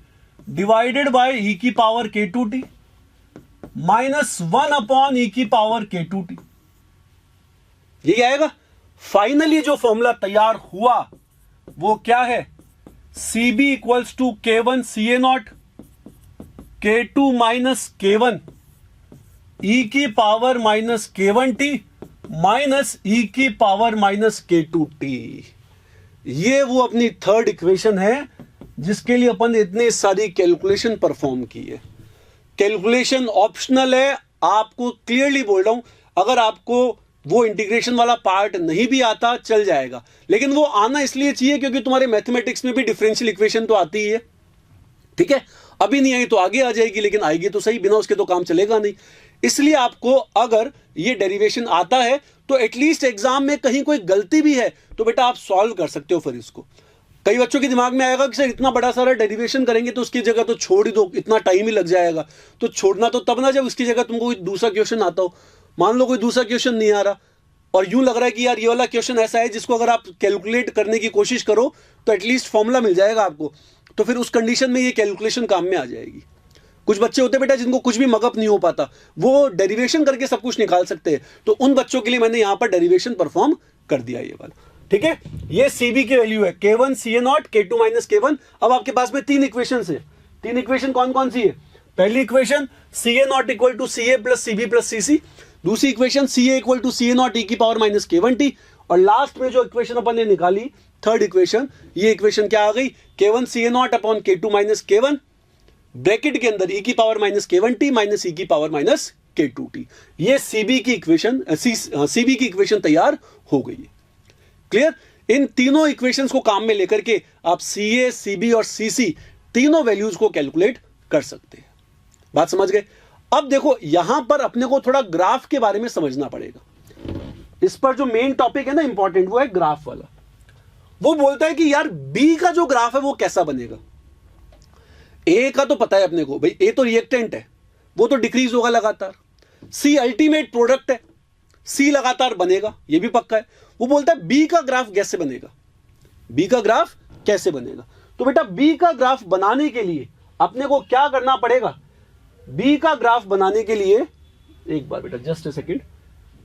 A: divided by e की power k2t minus 1 upon e की पावर k2t, यही आएगा। फाइनली जो फॉर्मूला तैयार हुआ वो क्या है, Cb equals to K1Ca0 k2 minus k1 e की power minus k1t minus e की पावर माइनस k2t। ये वो अपनी थर्ड इक्वेशन है जिसके लिए अपन ने इतनी सारी कैलकुलेशन परफॉर्म की है। कैलकुलेशन ऑप्शनल है, आपको क्लियरली बोल रहा हूं, अगर आपको वो इंटीग्रेशन वाला पार्ट नहीं भी आता चल जाएगा, लेकिन वो आना इसलिए चाहिए क्योंकि तुम्हारे मैथमेटिक्स में भी डिफरेंशियल इक्वेशन तो आती ही है, ठीक है। अभी नहीं आई तो आगे आ जाएगी, लेकिन आएगी तो सही, बिना उसके तो काम चलेगा नहीं। इसलिए आपको अगर ये डेरिवेशन आता है तो एटलीस्ट एग्जाम में कहीं कोई गलती भी है तो बेटा आप सॉल्व कर सकते हो फिर इसको। कई बच्चों के दिमाग में आएगा कि सर इतना बड़ा सारा डेरिवेशन करेंगे तो उसकी जगह तो छोड़ ही दो, इतना टाइम ही लग जाएगा। तो छोड़ना तो तब ना जब उसकी जगह तुमको कोई दूसरा क्वेश्चन आता हो। मान लो कोई दूसरा क्वेश्चन नहीं आ रहा और यूं लग रहा है कि यार ये वाला क्वेश्चन ऐसा है जिसको अगर आप कैलकुलेट करने की कोशिश करो तो एटलीस्ट फॉर्मूला मिल जाएगा आपको, तो फिर उस कंडीशन में ये कैलकुलेशन काम में आ जाएगी। कुछ बच्चे होते बेटा जिनको कुछ भी मगअप नहीं हो पाता, वो डेरिवेशन करके सब कुछ निकाल सकते हैं, तो उन बच्चों के लिए मैंने यहां पर डेरिवेशन परफॉर्म कर दिया ये वाला। ठीक है, ये सीबी की वैल्यू है K1 CA0 K2 minus K1। अब आपके पास में 3 इक्वेशन है। 3 इक्वेशन कौन कौन सी है? पहली equation CA0 equal to CA plus CB plus CC। दूसरी equation CA equal to CA0 e की पावर माइनस K1t। और लास्ट में जो इक्वेशन अपन ने निकाली थर्ड इक्वेशन, ये इक्वेशन क्या आ गई? K1 CA0 upon K2 minus K1 bracket के अंदर e की power minus K1t minus e की पावर माइनस K2t। ये सीबी की इक्वेशन सीबी की इक्वेशन तैयार हो गई है। क्लियर? इन तीनों इक्वेशंस को काम में लेकर के आप CA, CB और CC तीनों वैल्यूज को कैलकुलेट कर सकते हैं। बात समझ गए? अब देखो यहां पर अपने को थोड़ा ग्राफ के बारे में समझना पड़ेगा। इस पर जो मेन टॉपिक है ना इंपॉर्टेंट, वो है ग्राफ वाला। वो बोलता है कि यार बी का जो ग्राफ है वो कैसा बनेगा। ए का तो पता है अपने को, भाई ए तो रिएक्टेंट है, वो तो डिक्रीज होगा लगातार। सी अल्टीमेट प्रोडक्ट है, सी लगातार बनेगा, ये भी पक्का है। वो बोलता है बी का ग्राफ कैसे बनेगा, बी का ग्राफ कैसे बनेगा। तो बेटा बी का ग्राफ बनाने के लिए अपने को क्या करना पड़ेगा? बी का ग्राफ बनाने के लिए, एक बार बेटा जस्ट ए सेकेंड,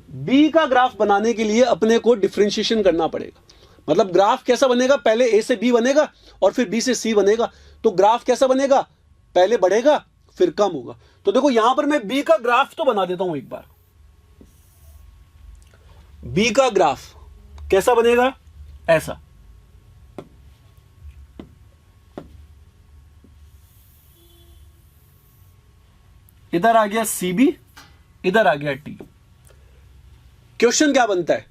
A: बी का ग्राफ बनाने के लिए अपने को डिफरेंशिएशन करना पड़ेगा। मतलब ग्राफ कैसा बनेगा? पहले ए से बी बनेगा और फिर बी से सी बनेगा। तो ग्राफ कैसा बनेगा? पहले बढ़ेगा फिर कम होगा। तो देखो यहां पर मैं बी का ग्राफ तो बना देता हूं एक बार। बी का ग्राफ कैसा बनेगा? ऐसा। इधर आ गया सीबी, इधर आ गया टी। क्वेश्चन क्या बनता है?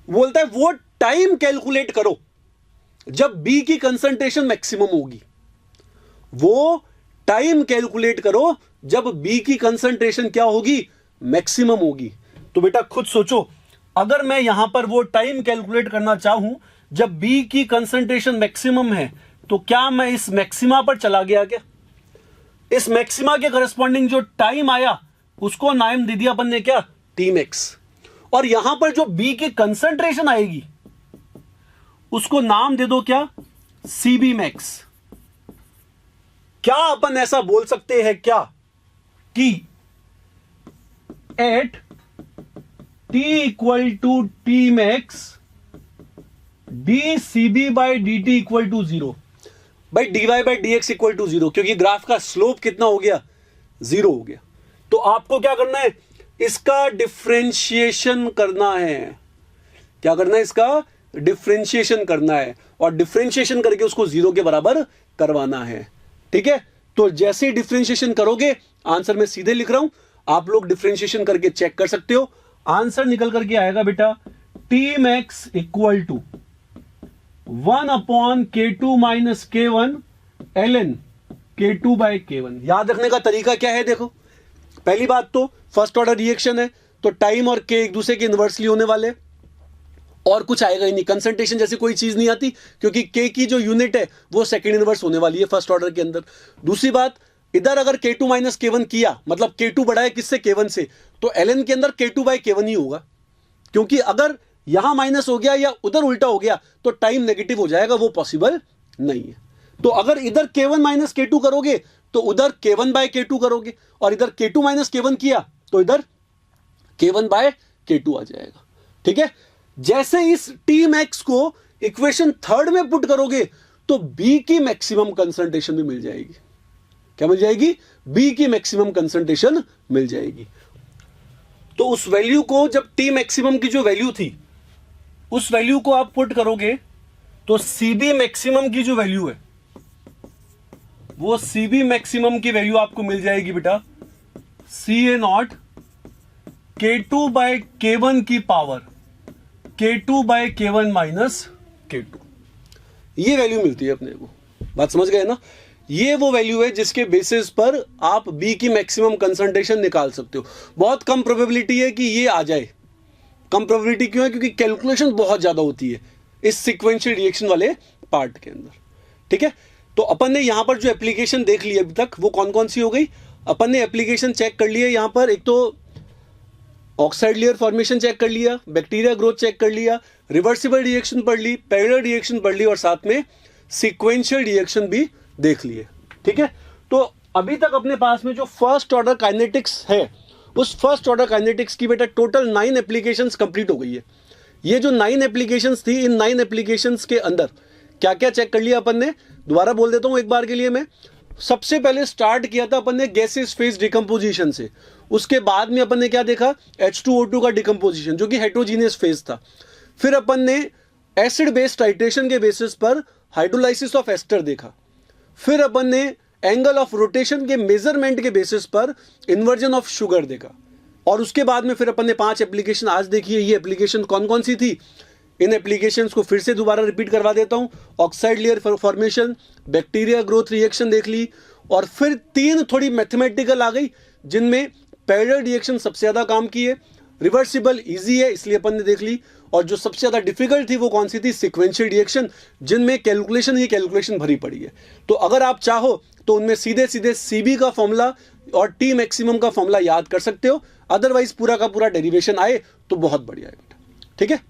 A: बोलता है वो टाइम कैलकुलेट करो जब बी की कंसंट्रेशन मैक्सिमम होगी। वो टाइम कैलकुलेट करो जब बी की कंसंट्रेशन क्या होगी? मैक्सिमम होगी। तो बेटा खुद सोचो, अगर मैं यहां पर वो टाइम कैलकुलेट करना चाहूं जब बी की कंसंट्रेशन मैक्सिमम है, तो क्या मैं इस मैक्सिमा पर चला गया क्या? इस मैक्सिमा के करस्पॉन्डिंग जो टाइम आया उसको नाम दे दिया अपन ने क्या? T max. और यहां पर जो बी की कंसंट्रेशन आएगी उसको नाम दे दो क्या? C B max. क्या अपन ऐसा बोल सकते हैं क्या कि at T equal to T max D C B by D T equal to 0, भाई D Y by D X equal to 0, क्योंकि ग्राफ का स्लोप कितना हो गया? 0 हो गया। तो आपको क्या करना है? इसका डिफरेंशिएशन करना है। क्या करना है? इसका डिफरेंशिएशन करना है और डिफरेंशिएशन करके उसको 0 के बराबर करवाना है। ठीक है, तो जैसे ही डिफरेंशिएशन करोगे, आंसर मैं सीधे लिख रहा हूं, आप लोग डिफरेंशिएशन करके चेक कर सकते हो। आंसर निकल करके आएगा बेटा टी मैक्स इक्वल टू 1 अपॉन K2 minus K1 ln K2 by K1। याद रखने का तरीका क्या है? देखो, पहली बात तो फर्स्ट ऑर्डर रिएक्शन है, तो टाइम और के एक दूसरे के इनवर्सली होने वाले, और कुछ आएगा ही नहीं। कंसंट्रेशन जैसी कोई चीज नहीं आती, क्योंकि के की जो यूनिट है वो सेकंड इनवर्स होने वाली है फर्स्ट ऑर्डर के अंदर। दूसरी बात, इधर अगर K2 माइनस K1 किया, मतलब K2 बढ़ा है किससे? K1 से, तो ln के अंदर K2 बाई K1 ही होगा, क्योंकि अगर यहां माइनस हो गया या उधर उल्टा हो गया तो टाइम नेगेटिव हो जाएगा, वो पॉसिबल नहीं है। तो अगर इधर K1 माइनस K2 करोगे तो उधर K1 बाय K2 करोगे, और इधर K2 माइनस K1 किया तो इधर K1 बाय K2 आ जाएगा। ठीक है, जैसे इस टी मैक्स को इक्वेशन थर्ड में पुट करोगे तो बी की मैक्सिमम कंसंट्रेशन भी मिल जाएगी। क्या मिल जाएगी? बी की मैक्सिमम कंसंट्रेशन मिल जाएगी। तो उस वैल्यू को, जब टी मैक्सिमम की जो वैल्यू थी उस वैल्यू को आप पुट करोगे तो सीबी मैक्सिमम की जो वैल्यू है वो सीबी मैक्सिमम की वैल्यू आपको मिल जाएगी बेटा CA0 K2 बाय K1 की power K2 bye K1 minus K2, ये वैल्यू मिलती है अपने को। बात समझ गए ना? ये वो वैल्यू है जिसके बेसिस पर आप बी की मैक्सिमम कंसंट्रेशन निकाल सकते हो। बहुत कम प्रोबेबिलिटी है कि ये आ जाए। कम प्रोबेबिलिटी क्यों है? क्योंकि कैलकुलेशन बहुत ज़्यादा होती है इस सिक्वेंशियल रिएक्शन वाले पार्ट के अंदर। ठीक है, तो अपन ने यहाँ पर जो एप्लीकेशन देख ली अभी तक वो कौन कौन सी हो गई? अपन ने एप्लीकेशन चेक कर लिया यहाँ पर, एक तो ऑक्साइड लेयर फॉर्मेशन चेक कर लिया, बैक्टीरिया ग्रोथ चेक कर लिया, रिवर्सिबल रिएक्शन पढ़ ली, पैरेलल रिएक्शन पढ़ ली और साथ में सीक्वेंशियल रिएक्शन भी देख लिए। ठीक है, तो अभी तक अपने पास में जो फर्स्ट ऑर्डर काइनेटिक्स है, उस फर्स्ट ऑर्डर काइनेटिक्स की बेटा टोटल 9 एप्लीकेशंस कंप्लीट हो गई है। ये जो 9 एप्लीकेशंस थी, इन 9 एप्लीकेशंस के अंदर क्या क्या चेक कर लिया अपन ने, दोबारा बोल देता हूं एक बार के लिए मैं। सबसे पहले स्टार्ट किया था अपन ने गैसेस फेज डिकम्पोजिशन से। उसके बाद में अपन ने क्या देखा? H2O2 का डिकम्पोजिशन, जो कि हेट्रोजीनियस फेज था। फिर अपन ने एसिड बेस टाइट्रेशन के बेसिस पर हाइड्रोलाइसिस ऑफ एस्टर देखा। फिर अपन ने एंगल ऑफ रोटेशन के मेजरमेंट के बेसिस पर इन्वर्जन ऑफ शुगर देखा। और उसके बाद में फिर अपन ने 5 एप्लीकेशन आज देखी है। ये एप्लीकेशन कौन कौन सी थी? इन एप्लीकेशंस को फिर से दोबारा रिपीट करवा देता हूं। Oxide layer formation, bacteria growth reaction देख ली, और फिर 3 थोड़ी मैथमेटिकल आ गई जिनमें पैरेलल रिएक्शन सबसे ज्यादा काम की है, रिवर्सिबल इजी है इसलिए अपन ने देख ली, और जो सबसे ज्यादा डिफिकल्ट थी वो कौन सी थी? सीक्वेंशियल रिएक्शन, जिनमें कैलकुलेशन ही कैलकुलेशन भरी पड़ी है। तो अगर आप चाहो तो उनमें सीधे सीधे सीबी का फॉर्मूला और टी मैक्सिमम का फॉर्मूला याद कर सकते हो, अदरवाइज पूरा का पूरा डेरिवेशन आए तो बहुत बढ़िया है बेटा। ठीक है।